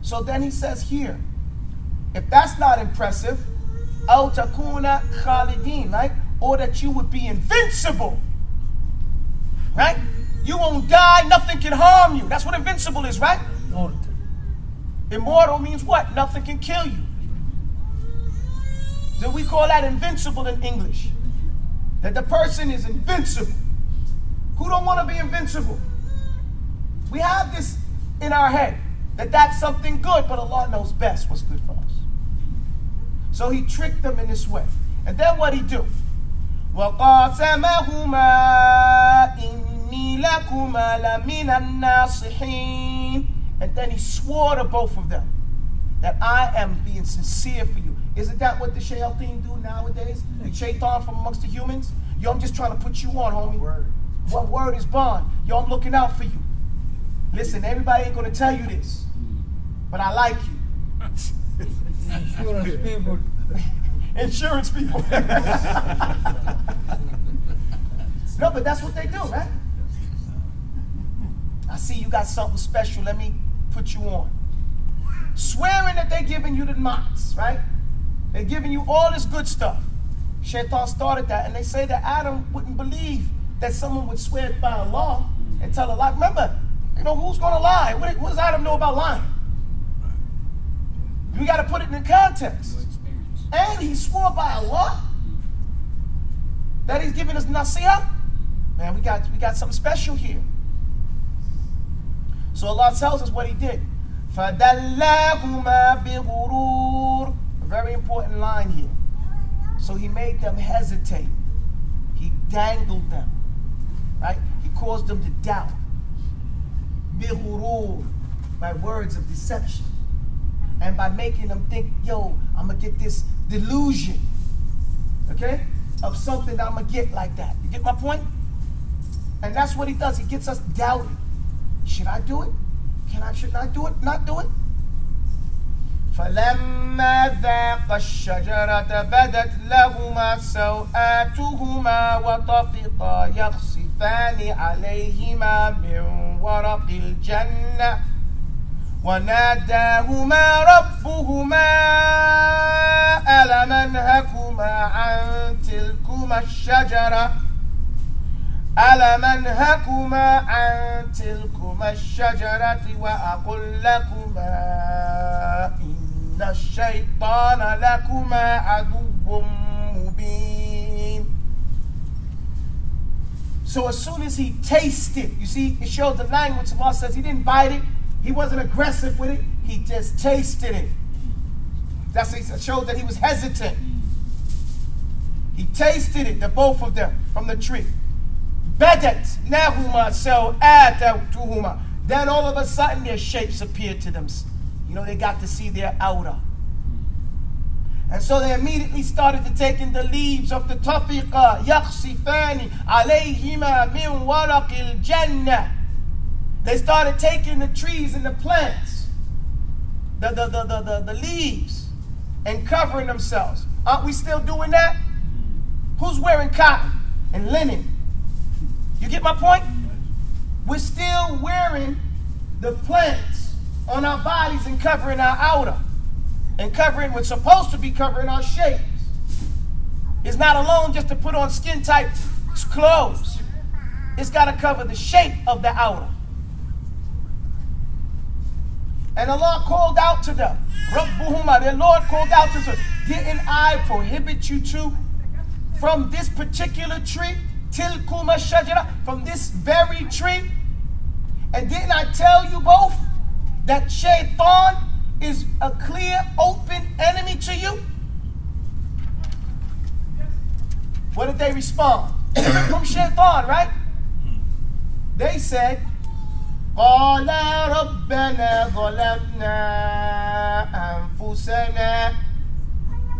[SPEAKER 1] So then he says here, if that's not impressive, أَوْ تَكُونَ خَالِدِينَ, right? Or that you would be invincible. Right? You won't die, nothing can harm you. That's what invincible is, right? Immortal means what? Nothing can kill you. So we call that invincible in English. That the person is invincible. Who don't want to be invincible? We have this in our head, that that's something good, but Allah knows best what's good for us. So He tricked them in this way. And then what He do? وَقَاسَمَهُمَا إِنِّي لَكُمَا لَمِنَ النَّاصِحِينَ. And then He swore to both of them that I am being sincere for you. Isn't that what the shayateen do nowadays? The shaitan from amongst the humans? Yo, I'm just trying to put you on, homie. What word is bond? Yo, I'm looking out for you. Listen, everybody ain't going to tell you this, but I like you.
[SPEAKER 2] Insurance people.
[SPEAKER 1] Insurance people. No, but that's what they do, right? I see you got something special. Let me put you on. Swearing that they're giving you the knots, right? They're giving you all this good stuff. Shaitan started that, and they say that Adam wouldn't believe that someone would swear by Allah and tell a lie. Remember, you know, who's going to lie? What does Adam know about lying? We got to put it in context. And he swore by Allah that He's giving us nasihah. Man, we got something special here. So Allah tells us what He did. فَدَلَّهُمَا بِغُرُورٍ. A very important line here. So He made them hesitate. He dangled them. Right? He caused them to doubt. بِغُرُورٍ. By words of deception. And by making them think, yo, I'm going to get this delusion. Okay? Of something that I'm going to get like that. You get my point? And that's what He does. He gets us doubting. Should I do it? Should I do it? Not do it? فَلَمَّا ذَاقَ الشَّجَرَةَ بَدَتْ لَهُمَا سَوْآتُهُمَا وَطَفِقَا يَخْصِفَانِ عَلَيْهِمَا مِنْ وَرَقِ الْجَنَّةِ وَنَادَاهُمَا رَبُّهُمَا أَلَمْ أَنْهَكُمَا عَنْ تِلْكُمَا الشَّجَرَةِ أَلَمْ أَنْهَكُمَا عَنْ تِلْكُمَا الشَّجَرَةِ وَأَقُلْ لَكُمَا إِنَّ الشَّيْطَانَ لَكُمَا عَدُوٌّ مُبِينٌ. So as soon as He tasted, you see, it shows the language. Allah says He didn't bite it. He wasn't aggressive with it. He just tasted it. It shows that He was hesitant. He tasted it, the both of them, from the tree. Badat lahuma sawatuhuma. Then all of a sudden their shapes appeared to them. You know, they got to see their outer. And so they immediately started to take in the leaves of the tafiqa, yakhsifani alayhima min waraqil jannah. They started taking the trees and the plants, the leaves, and covering themselves. Aren't we still doing that? Who's wearing cotton and linen? You get my point? We're still wearing the plants on our bodies and covering our outer. And covering what's supposed to be covering our shapes. It's not alone just to put on skin tight clothes. It's got to cover the shape of the outer. And Allah called out to them. Rabbuhuma, their Lord called out to them. Didn't I prohibit you to from this particular tree? Tilkuma shajara, from this very tree? And didn't I tell you both that shaitan is a clear, open enemy to you? What did they respond? From shaitan, right? They said, قَالَ رَبَّنَا ظَلَمْنَا أَنفُسَنَا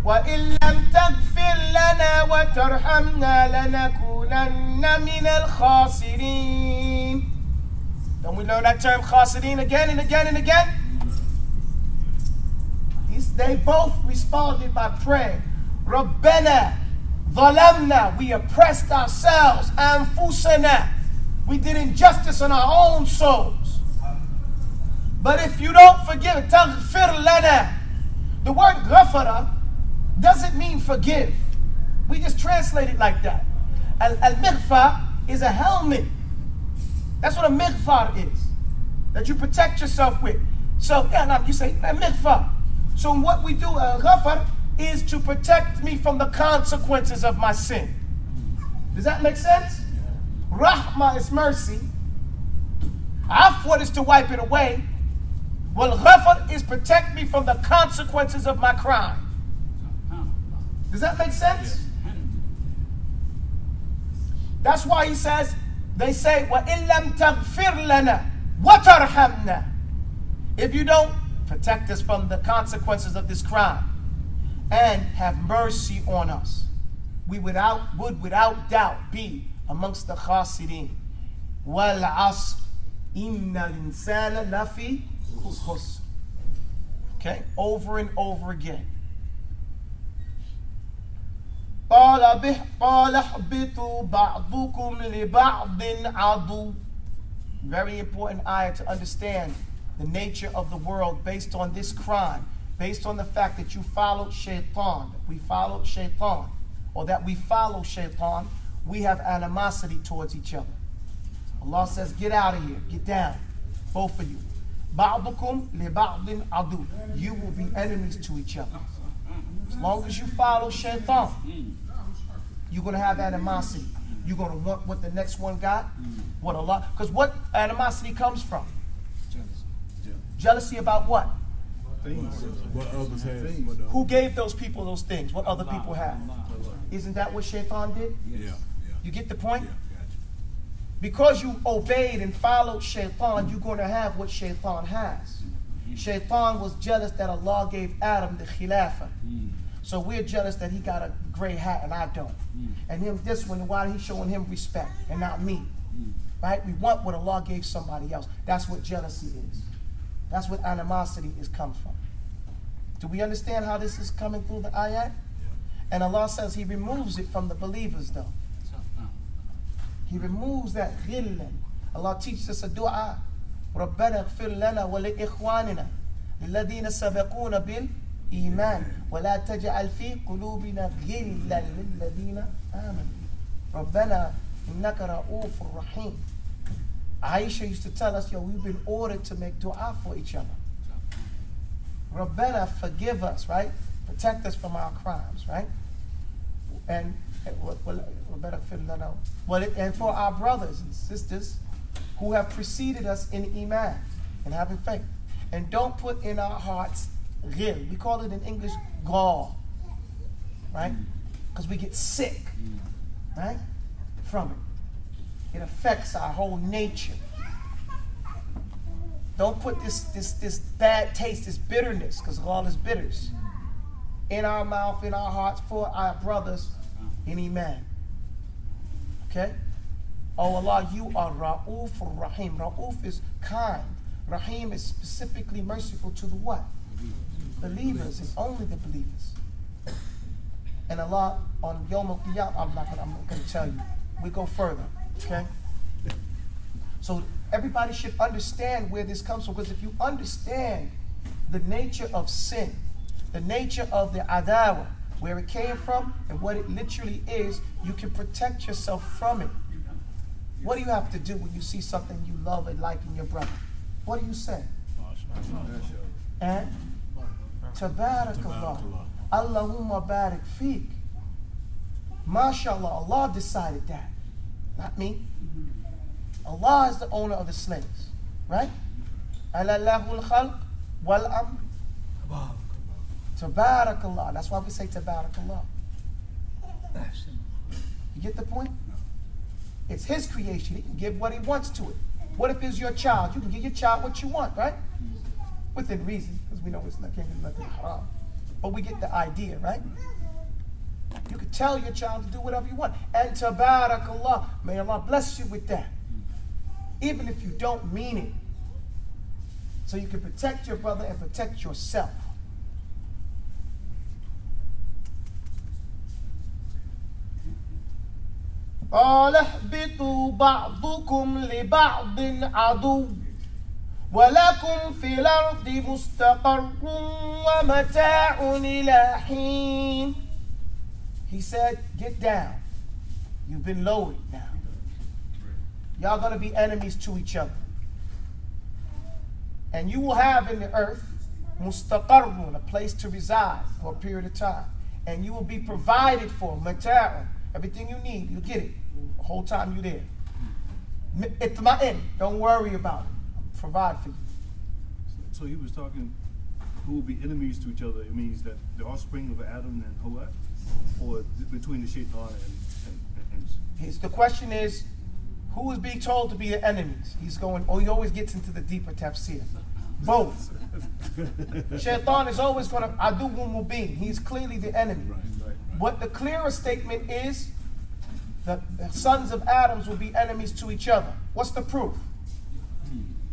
[SPEAKER 1] وَإِن لَّمْ تَغْفِرْ لَنَا وَتَرْحَمْنَا لَنَكُونَنَّ مِنَ الْخَاسِرِينَ. Don't we learn that term khasirin again and again and again? They both responded by praying, Rabbana, Zalamna, we oppressed ourselves, Anfusana, we did injustice on our own souls. But if you don't forgive, Taghfir lana. The word ghafara doesn't mean forgive. We just translate it like that. Al-mighfar is a helmet. That's what a mighfar is, that you protect yourself with. So, you say, mighfar. So what we do, ghafar, is to protect me from the consequences of my sin. Does that make sense? Rahma is mercy. Afwad is to wipe it away. Well, ghafar is protect me from the consequences of my crime. Does that make sense? That's why he says, they say, وَإِن لَمْ تَغْفِرْ لَنَا وَتَرْحَمْنَا. If you don't protect us from the consequences of this crime and have mercy on us, we would without doubt be amongst the khasirin. Wal asr innal insana lafi khusr. Okay, over and over again. قال اهبطوا بعضكم لبعض عدو. Very important ayah to understand the nature of the world based on this crime, based on the fact that you followed shaitan, we follow shaitan, we have animosity towards each other. Allah says, get out of here, get down, both of you. Ba'dukum li ba'din adu. You will be enemies to each other. As long as you follow shaitan, you're going to have animosity. You're going to want what the next one got, what Allah, because what animosity comes from? Jealousy about what?
[SPEAKER 4] Things. What others have.
[SPEAKER 1] Who gave those people those things? What other people have? Isn't that what shaitan did?
[SPEAKER 4] Yeah.
[SPEAKER 1] You get the point?
[SPEAKER 4] Yeah, gotcha.
[SPEAKER 1] Because you obeyed and followed shaitan, you're going to have what shaitan has. Shaitan was jealous that Allah gave Adam the khilafah. So we're jealous that he got a gray hat and I don't. And him this one, why he's showing him respect and not me? Right? We want what Allah gave somebody else. That's what jealousy is. That's what animosity is come from. Do we understand how this is coming through the ayat? And Allah says He removes it from the believers though. He removes that ghillan. Allah teaches us a dua. رَبَّنَا اغْفِرْ لَنَا وَلِإِخْوَانِنَا لِلَّذِينَ سَبَقُونَ بِالْإِيمَانِ وَلَا تَجْعَلْ فِي قُلُوبِنَا غِلًّا لِلَّذِينَ آمَنُوا رَبَّنَا إِنَّكَ رَءُوفٌ رَحِيمٌ. Aisha used to tell us, we've been ordered to make dua for each other. Rabbana, forgive us, right? Protect us from our crimes, right? And for our brothers and sisters who have preceded us in iman and having faith. And don't put in our hearts ghil. We call it in English gall, right? Because we get sick, right? From it. It affects our whole nature. Don't put this bad taste, this bitterness, because all is bitters, in our mouth, in our hearts, for our brothers in Iman. Okay? Oh Allah, you are Ra'uf Rahim. Ra'uf is kind. Rahim is specifically merciful to the what? Believers. It's only the believers. And Allah, on Yawm al-Qiyamah, I'm going to tell you. We go further. Okay? So everybody should understand where this comes from, because if you understand the nature of sin, the nature of the adawa, where it came from and what it literally is, you can protect yourself from it. What do you have to do when you see something you love and like in your brother? What do you say? And Tabarakallah. Allahumma barik feek. MashaAllah, Allah decided that, not me. Allah is the owner of the slaves, right? Alallahul khalq wal amr. Tabarakallah. That's why we say Tabarakallah. You get the point? It's His creation. He can give what He wants to it. What if it's your child? You can give your child what you want, right? Within reason, because we know it's not, can't do nothing haram. But we get the idea, right? You can tell your child to do whatever you want. And Tabarakallah, may Allah bless you with that. Even if you don't mean it. So you can protect your brother and protect yourself. قال اهبطوا بعضكم لبعض عدو ولكم في الأرض مستقر ومتاع إلى حين. He said, get down. You've been lowered now. Y'all going to be enemies to each other. And you will have in the earth mustaqarrun, a place to reside for a period of time. And you will be provided for, mata'un, everything you need, you get it. The whole time you're there. Itma'in, don't worry about it. I'll provide for you.
[SPEAKER 4] So he was talking who will be enemies to each other. It means that the offspring of Adam and Hawa, or between the Shaitan and
[SPEAKER 1] The question is, who is being told to be the enemies? He's going, he always gets into the deeper tafsir. Both. Shaitan is always going to, aduwwun mubin. He's clearly the enemy.
[SPEAKER 4] Right.
[SPEAKER 1] But the clearer statement is that the sons of Adam will be enemies to each other. What's the proof?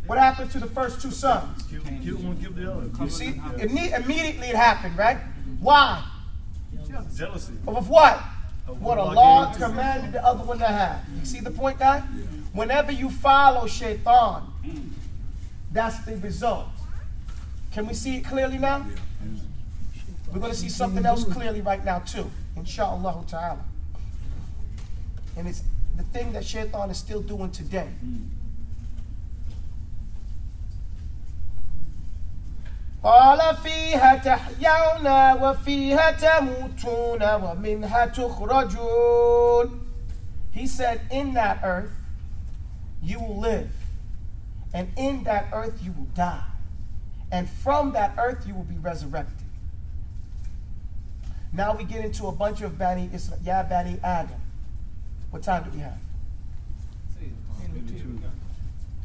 [SPEAKER 1] What happened to the first two sons?
[SPEAKER 4] Kill one, kill the other.
[SPEAKER 1] You see, immediately it happened, right? Why?
[SPEAKER 4] Jealousy.
[SPEAKER 1] Of what? What Allah commanded the other one to have. You see the point, guy? Whenever you follow Shaitan, that's the result. Can we see it clearly now? We're going to see something else clearly right now too, inshallah ta'ala. And it's the thing that Shaitan is still doing today. قال فيها تحيون وفيها تموتون ومنها تخرجون. He said, in that earth you will live, and in that earth you will die, and from that earth you will be resurrected. Now we get into a bunch of Bani Israel, Bani Adam. What time do we have?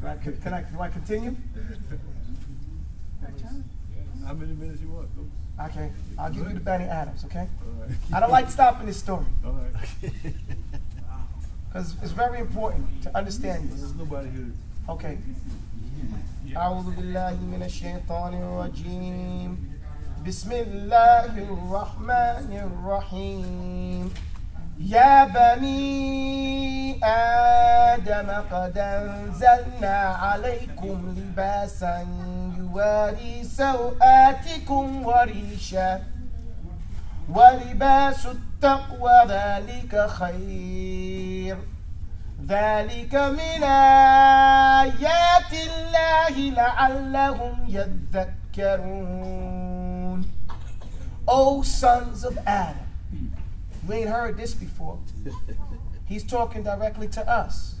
[SPEAKER 1] Do I continue?
[SPEAKER 4] How many minutes you want?
[SPEAKER 1] Okay, I'll give you the Bani Adams, okay?
[SPEAKER 4] All right.
[SPEAKER 1] I don't like stopping this story,
[SPEAKER 4] All right.
[SPEAKER 1] because it's very important to understand this.
[SPEAKER 4] There's nobody here.
[SPEAKER 1] Okay. أعوذ بالله من الشيطان الرجيم. بسم الله الرحمن الرحيم. يا بني آدم قد أنزلنا عليكم لباسا يواري سوآتكم وريشا ولباس التقوى ذلك خير ذلك من آيات الله لعلهم يذكرون. O sons of Adam. We ain't heard this before. He's talking directly to us.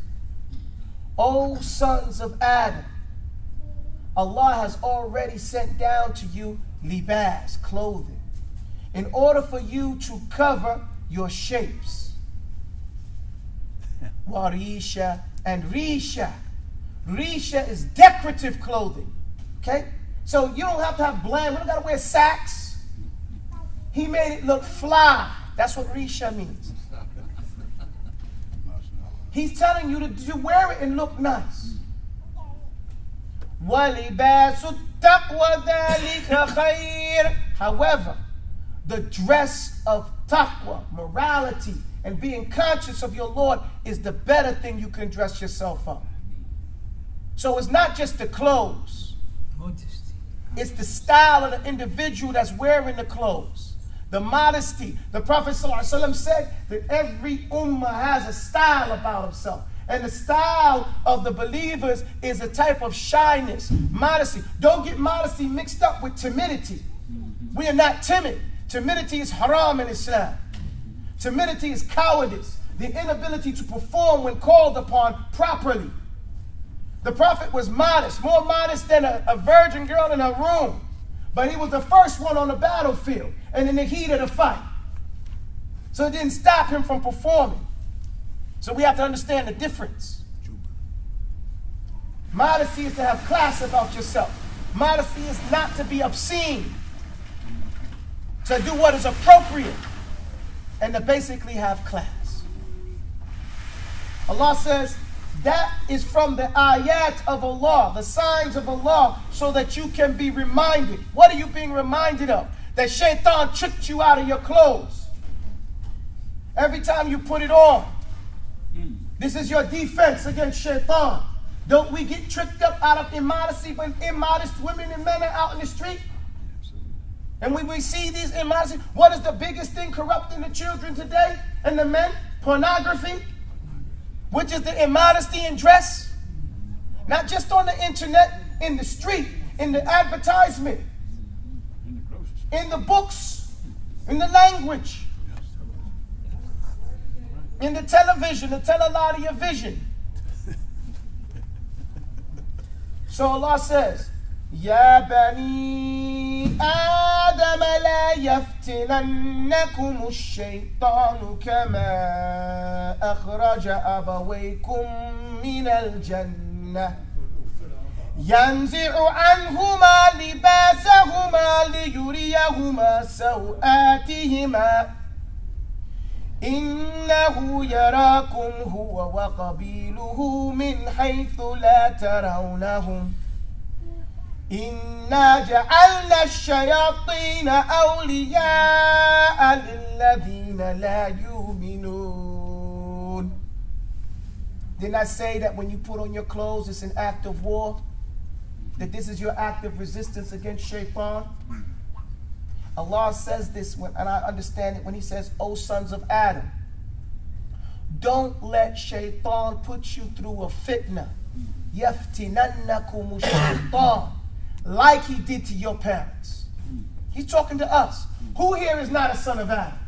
[SPEAKER 1] O sons of Adam, Allah has already sent down to you libas, clothing, in order for you to cover your shapes. Warisha and risha. Risha is decorative clothing. Okay? So you don't have to have bland. We don't got to wear sacks. He made it look fly. That's what Risha means. He's telling you to wear it and look nice. However, the dress of taqwa, morality, and being conscious of your Lord is the better thing you can dress yourself up. So it's not just the clothes.
[SPEAKER 2] Modesty.
[SPEAKER 1] It's the style of the individual that's wearing the clothes. The modesty. The Prophet ﷺ said that every ummah has a style about himself. And the style of the believers is a type of shyness, modesty. Don't get modesty mixed up with timidity. We are not timid. Timidity is haram in Islam. Timidity is cowardice, the inability to perform when called upon properly. The Prophet was modest, more modest than a virgin girl in her room. But he was the first one on the battlefield and in the heat of the fight. So it didn't stop him from performing. So we have to understand the difference. Modesty is to have class about yourself. Modesty is not to be obscene. To do what is appropriate. And to basically have class. Allah says, that is from the ayat of Allah, the signs of Allah, so that you can be reminded. What are you being reminded of? That shaitan tricked you out of your clothes. Every time you put it on, this is your defense against shaitan. Don't we get tricked up out of immodesty when immodest women and men are out in the street? And when we see these immodesty, what is the biggest thing corrupting the children today and the men? Pornography. Which is the immodesty in dress. Not just on the internet, in the street, in the advertisement, in the books, in the language, in the television, the tell a lot of your vision. So Allah says, Ya bani Adam la yaftinannakum ash-shaytanu kama akhraja abawaykum min al-jannah yanzi'u anhuma libasahuma liyuriyahuma sawatihima innahu yarakum huwa wa qabiluhu min haythu la tarawnahum إِنَّا جَعَلْنَا الشَّيَاطِينَ أَوْلِيَاءَ لِلَّذِينَ لَا يُؤْمِنُونَ. Didn't I say that when you put on your clothes, it's an act of war? That this is your act of resistance against shaitan? Allah says this, and I understand it when He says, O sons of Adam, don't let shaitan put you through a fitna. يَفْتِنَنَّكُمُ الشَّيْطَانِ. Like he did to your parents. He's talking to us. Who here is not a son of Adam?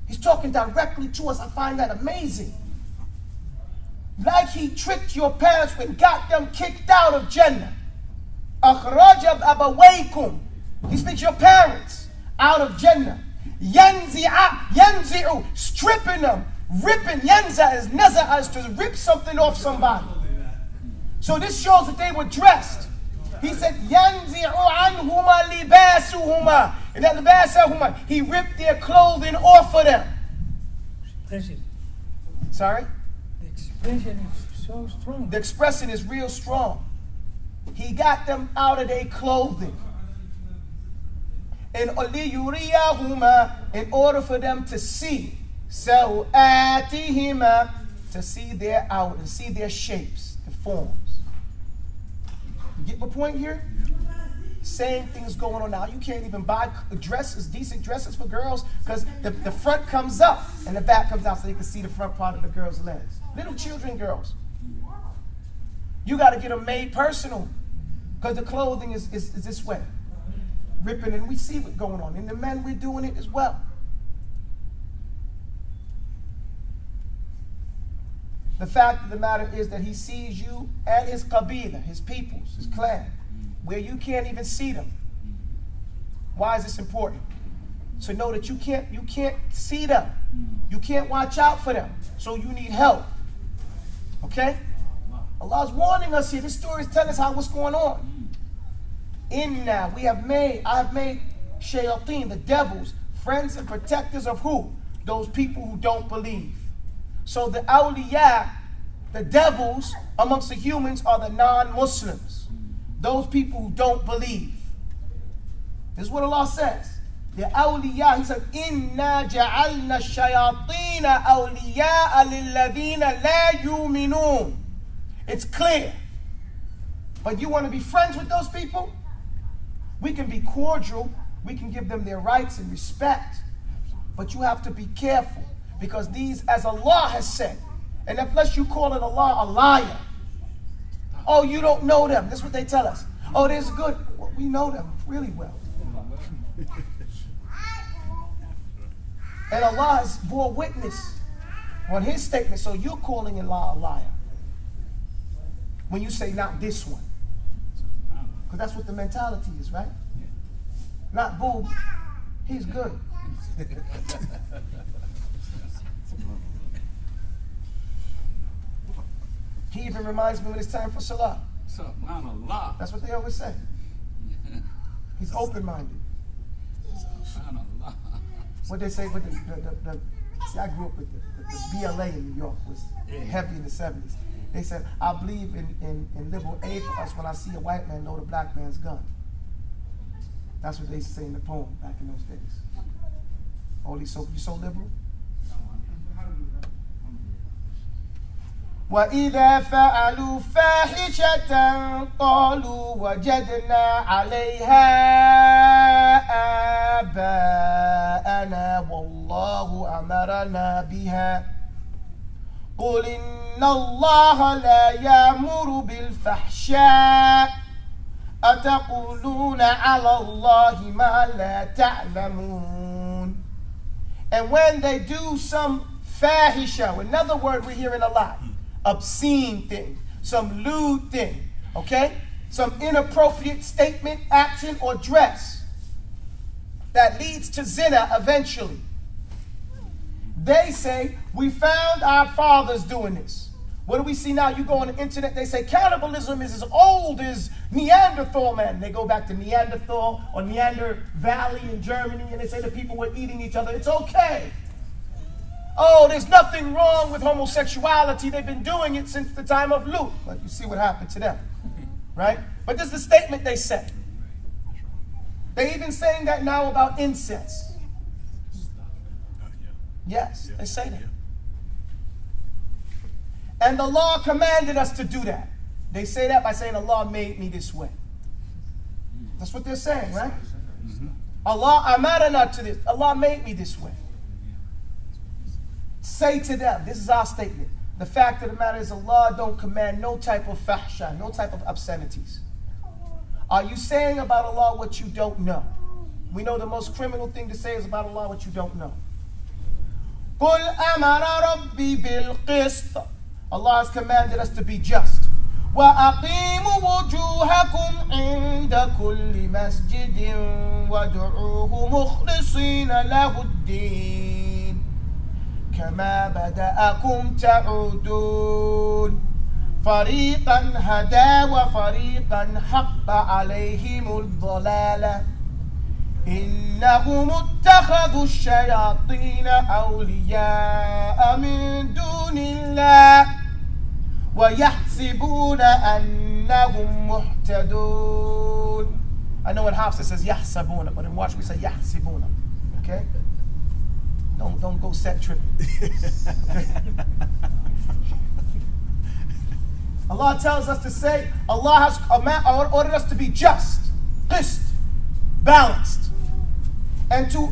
[SPEAKER 1] He's talking directly to us. I find that amazing. Like he tricked your parents and got them kicked out of Jannah. أَخْرَجَ أَبَوَيْكُمْ. He speaks your parents out of Jannah. يَنْزِعُ. Stripping them. Ripping. Yanza is naza is to rip something off somebody. So this shows that they were dressed. He said, يَنْزِعُ عَنْهُمَا لِبَاسُهُمَا. And that libasahuma, He ripped their clothing off of them.
[SPEAKER 2] Expression.
[SPEAKER 1] Sorry?
[SPEAKER 2] The expression is so strong.
[SPEAKER 1] The expression is real strong. He got them out of their clothing. And لِيُرِيَهُمَا, in order for them to see. سَوْآتِهِمَا, to see their out and see their shapes, the forms. You get my point here? Same thing is going on now. You can't even buy dresses, decent dresses for girls, because the front comes up and the back comes out so you can see the front part of the girl's legs. Little children girls. You got to get them made personal, because the clothing is this way. Ripping, and we see what's going on. And the men, we're doing it as well. The fact of the matter is that He sees you and His qabila, His peoples, His clan, where you can't even see them. Why is this important? To know that you can't see them. You can't watch out for them. So you need help. Okay? Allah's warning us here. This story is telling us what's going on. Inna, I have made shayateen, the devils, friends and protectors of who? Those people who don't believe. So the awliya, the devils amongst the humans, are the non-Muslims. Those people who don't believe. This is what Allah says. The awliya, He said, Inna ja'alna shayateen awliya lilladhina la yu'minun. It's clear. But you want to be friends with those people? We can be cordial. We can give them their rights and respect. But you have to be careful. Because these, as Allah has said, and unless you call it Allah a liar. Oh, you don't know them. That's what they tell us. Oh, there's good. Well, we know them really well. And Allah has bore witness on His statement. So you're calling Allah a liar. When you say not this one. Because that's what the mentality is, right? Not boo. He's good. He even reminds me when it's time for salah.
[SPEAKER 5] Subhanallah.
[SPEAKER 1] That's what they always say. He's open-minded.
[SPEAKER 5] Subhanallah.
[SPEAKER 1] What they say with see, I grew up with the BLA in New York was heavy in the 70s. They said, I believe in liberal aid for us when I see a white man load a black man's gun. That's what they used to say in the poem back in those days. Oh, you so liberal? وَإِذَا فَعَلُوا فَاحِشَةً قَالُوا وَجَدْنَا عَلَيْهَا آبَاءَنَا وَاللَّهُ أَمَرَنَا بِهَا قُلْ إِنَّ اللَّهَ لَا يَأْمُرُ بِالْفَحْشَاءِ أَتَقُولُونَ عَلَى اللَّهِ مَا لَا تَعْلَمُونَ. And when they do some fahisha, another word we're hearing a lot, obscene thing, some lewd thing, okay? Some inappropriate statement, action, or dress that leads to zina eventually. They say, we found our fathers doing this. What do we see now? You go on the internet, they say cannibalism is as old as Neanderthal man. They go back to Neanderthal or Neander Valley in Germany, and they say the people were eating each other. It's okay. Oh, there's nothing wrong with homosexuality. They've been doing it since the time of Lut. But you see what happened to them, right? But this is the statement they say. They're even saying that now about incest. Yes, they say that. And the law commanded us to do that. They say that by saying Allah made me this way. That's what they're saying, right? Allah amarana to this. Allah made me this way. Say to them, this is our statement. The fact of the matter is Allah don't command no type of fahsha, no type of obscenities. Are you saying about Allah what you don't know? We know the most criminal thing to say is about Allah what you don't know. قُلْ أَمَرَ رَبِّي بِالْقِسْطِ. Allah has commanded us to be just. وَأَقِيمُوا وُجُوهَكُمْ عِنْدَ كُلِّ مَسْجِدٍ وَادْعُوهُ مُخْلِصِينَ لَهُ الدِّينَ كَمَا بَدَأَكُمْ تَعُودُونَ فَرِيقًا هَدَى وَفَرِيقًا حَقَّ عَلَيْهِمُ الضَّلَالَةُ إِنَّهُمُ اتَّخَذُوا الشَّيَاطِينَ أَوْلِيَاءَ مِن دُونِ اللَّهِ وَيَحْسِبُونَ أَنَّهُمْ مُهْتَدُونَ. I know in Hafs it says يَحْسَبُونَ, but in Watch we say يَحْسِبُونَ. Okay? Don't go set tripping. Allah tells us to say, Allah has ordered us to be just, qist, balanced, and to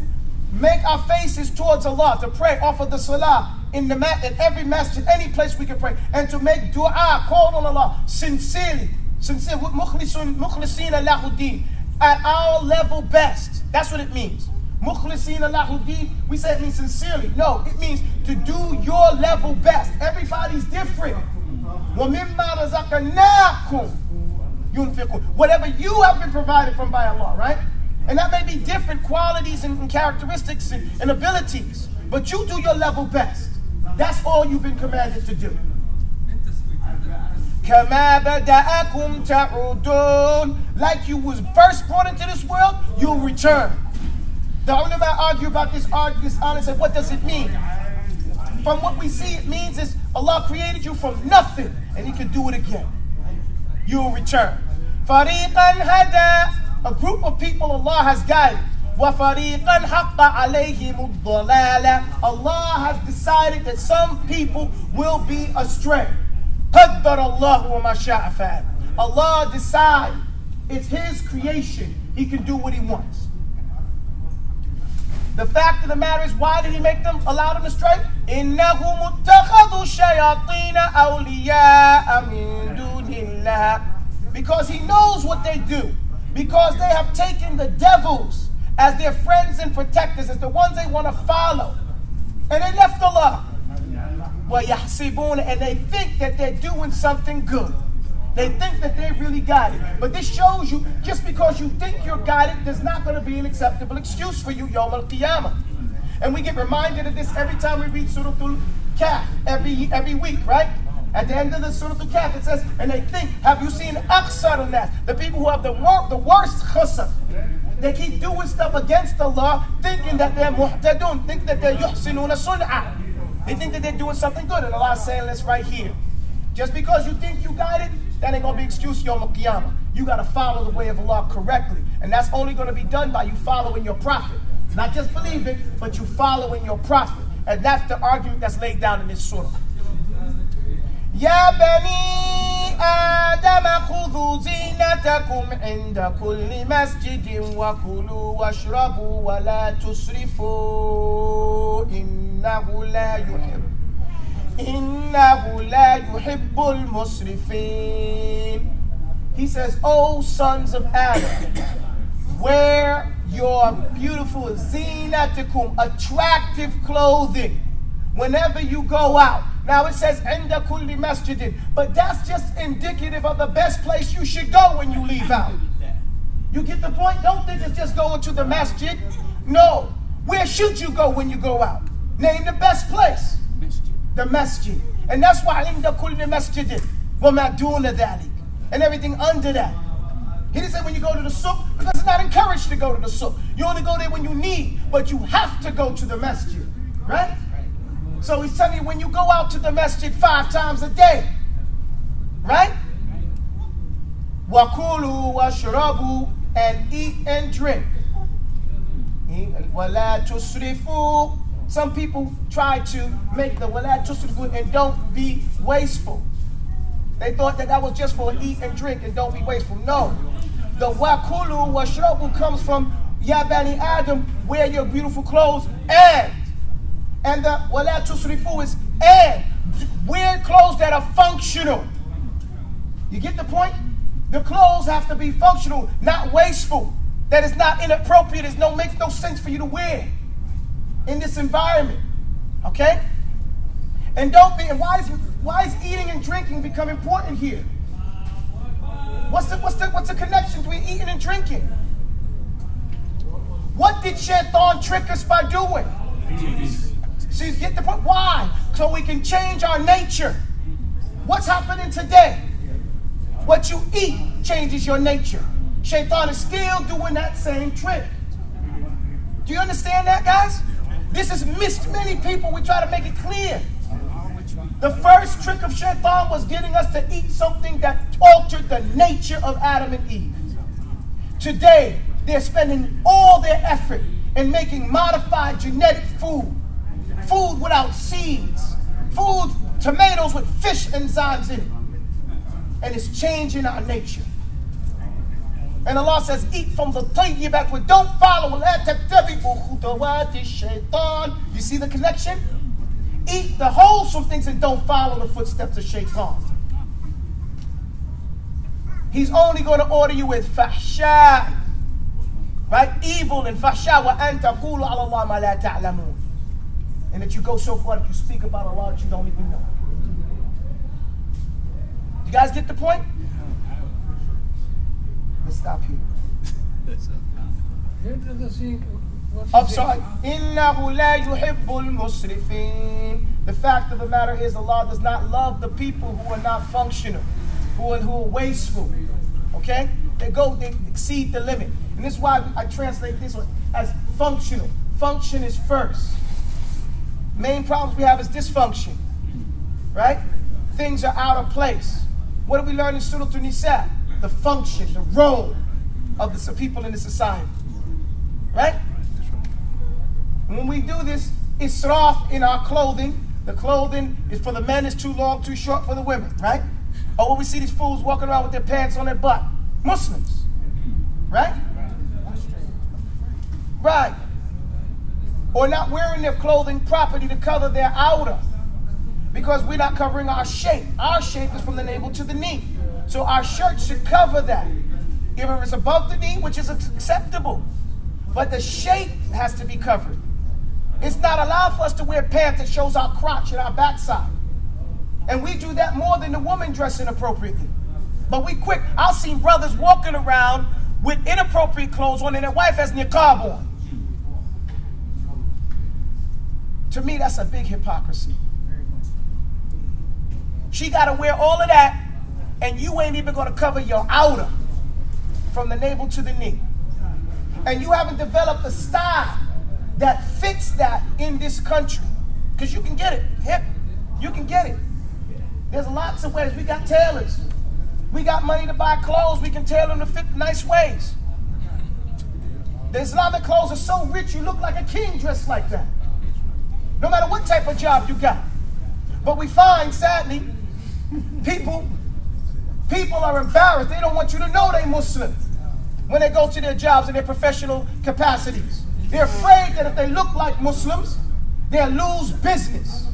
[SPEAKER 1] make our faces towards Allah, to pray, offer the salah in every masjid, any place we can pray, and to make dua, call on Allah sincerely, mukhlisina lahu din, at our level best. That's what it means. Mukhlisina lahu din, we say it means sincerely. No, it means to do your level best. Everybody's different. وَمِمَّا رَزَقْنَاكُمْ يُنْفِقُونَ. Whatever you have been provided from by Allah, right? And that may be different qualities and characteristics and abilities, but you do your level best. That's all you've been commanded to do. كَمَا بَدَأَكُمْ تَعُودُونَ. Like you was first brought into this world, you'll return. The ulama argue about this and say, what does it mean? From what we see, it means is Allah created you from nothing, and He can do it again. You'll return. فَرِيقًا هَدَى. A group of people Allah has guided. وَفَرِيقًا حَقَّ عَلَيْهِمُ الضَّلَالَ. Allah has decided that some people will be astray. قَدَّرَ اللَّهُ وَمَا شَاءَ فَعَلَ. Allah decides. It's His creation. He can do what He wants. The fact of the matter is, why did He make them, allow them to stray? إِنَّهُمُ اتَّخَذُوا الشَّيَاطِينَ أَوْلِيَاءَ مِن دُونِ اللَّهِ. Because He knows what they do. Because they have taken the devils as their friends and protectors, as the ones they want to follow. And they left Allah. وَيَحْسِبُونَ. And they think that they're doing something good. They think that they're really guided. But this shows you, just because you think you're guided, there's not going to be an acceptable excuse for you, Yawm al-Qiyamah. And we get reminded of this every time we read Surah Al-Kahf, every week, right? At the end of the Surah Al-Kahf, it says, and they think, have you seen Aqsar on that? The people who have the worst khusr. They keep doing stuff against Allah, thinking that they're muhtadun, think that they're yuhsinuna sun'a. They think that they're doing something good. And Allah is saying this right here. Just because you think you guided, that ain't going to be excuse Yawm al-Qiyamah. You got to follow the way of Allah correctly. And that's only going to be done by you following your prophet. Not just believing, but you following your prophet. And that's the argument that's laid down in this surah. Ya bani Adam khudhu zinatakum inda kulli masjidin wa kulu washrabu wa la tusrifu innahu la yuhibbul musrifin. He says, O sons of Adam, wear your beautiful zinatakum, attractive clothing, whenever you go out. Now it says, Inda kulli masjidin, but that's just indicative of the best place you should go when you leave out. You get the point? Don't think it's just going to the masjid. No. Where should you go when you go out? Name the best place. The masjid. And that's why Inda kulli masjidin, wa ma duna dhalik, and everything under that. He didn't say when you go to the souk, because it's not encouraged to go to the souk. You only go there when you need, but you have to go to the masjid. Right? So he's telling you when you go out to the masjid 5 times a day, right? Wakulu washrabu, and eat and drink. Wala tusrifu. Some people try to make the wala tusrifu and don't be wasteful. They thought that was just for eat and drink and don't be wasteful. No. The wakulu washrabu comes from Ya Bani Adam, wear your beautiful clothes, and the wala tusrifu is and wear clothes that are functional. You get the point? The clothes have to be functional, not wasteful. That is not inappropriate. It makes no sense for you to wear in this environment. Okay? And don't be. And why is eating and drinking become important here? What's the connection between eating and drinking? What did Shaitan trick us by doing? So you get the point? Why? So we can change our nature. What's happening today? What you eat changes your nature. Shaitan is still doing that same trick. Do you understand that, guys? This has missed many people. We try to make it clear. The first trick of Shaitan was getting us to eat something that altered the nature of Adam and Eve. Today, they're spending all their effort in making modified genetic food. Food without seeds. Food, tomatoes with fish enzymes in it. And it's changing our nature. And Allah says, eat from the tayyibat, but don't follow. You see the connection? Eat the wholesome things and don't follow the footsteps of Shaitan. He's only going to order you with fahsha, right? Evil and fahsha, wa an taqulu ala Allah ma la ta'lamun. And that you go so far that you speak about Allah that you don't even know. You guys get the point? Let's stop here. I'm sorry. إِنَّهُ لَا يُحِبُّ الْمُسْرِفِينَ. The fact of the matter is Allah does not love the people who are not functional. who are wasteful. Okay? They exceed the limit. And this is why I translate this one as functional. Function is first. Main problems we have is dysfunction. Right? Things are out of place. What do we learn in Surah Nisa? The function, the role of the people in the society. Right? When we do this, israf in our clothing, the clothing is for the men is too long, too short for the women, right? Or when we see these fools walking around with their pants on their butt, Muslims, right? Right. Or not wearing their clothing properly to cover their outer, because we're not covering our shape. Our shape is from the navel to the knee. So our shirt should cover that. If it's above the knee, which is acceptable. But the shape has to be covered. It's not allowed for us to wear pants that shows our crotch and our backside. And we do that more than the woman dressing appropriately. But we quick. I've seen brothers walking around with inappropriate clothes on and their wife has niqab on. To me, that's a big hypocrisy. She got to wear all of that, and you ain't even going to cover your outer from the navel to the knee. And you haven't developed a style that fits that in this country. Because you can get it. Hip. You can get it. There's lots of ways. We got tailors. We got money to buy clothes. We can tailor them to fit nice ways. The Islamic clothes are so rich you look like a king dressed like that. No matter what type of job you got. But we find, sadly, people are embarrassed. They don't want you to know they're Muslim when they go to their jobs and their professional capacities. They're afraid that if they look like Muslims, they'll lose business.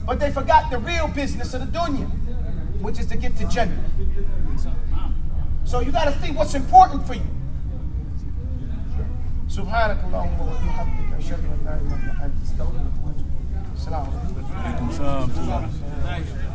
[SPEAKER 1] But they forgot the real business of the dunya, which is to get to Jannah. So you got to think what's important for you. Subhanakallahumma wa bihamdika ashhadu an la ilaha illa anta astaghfiruka wa atubu ilaik. Assalamu alaikum.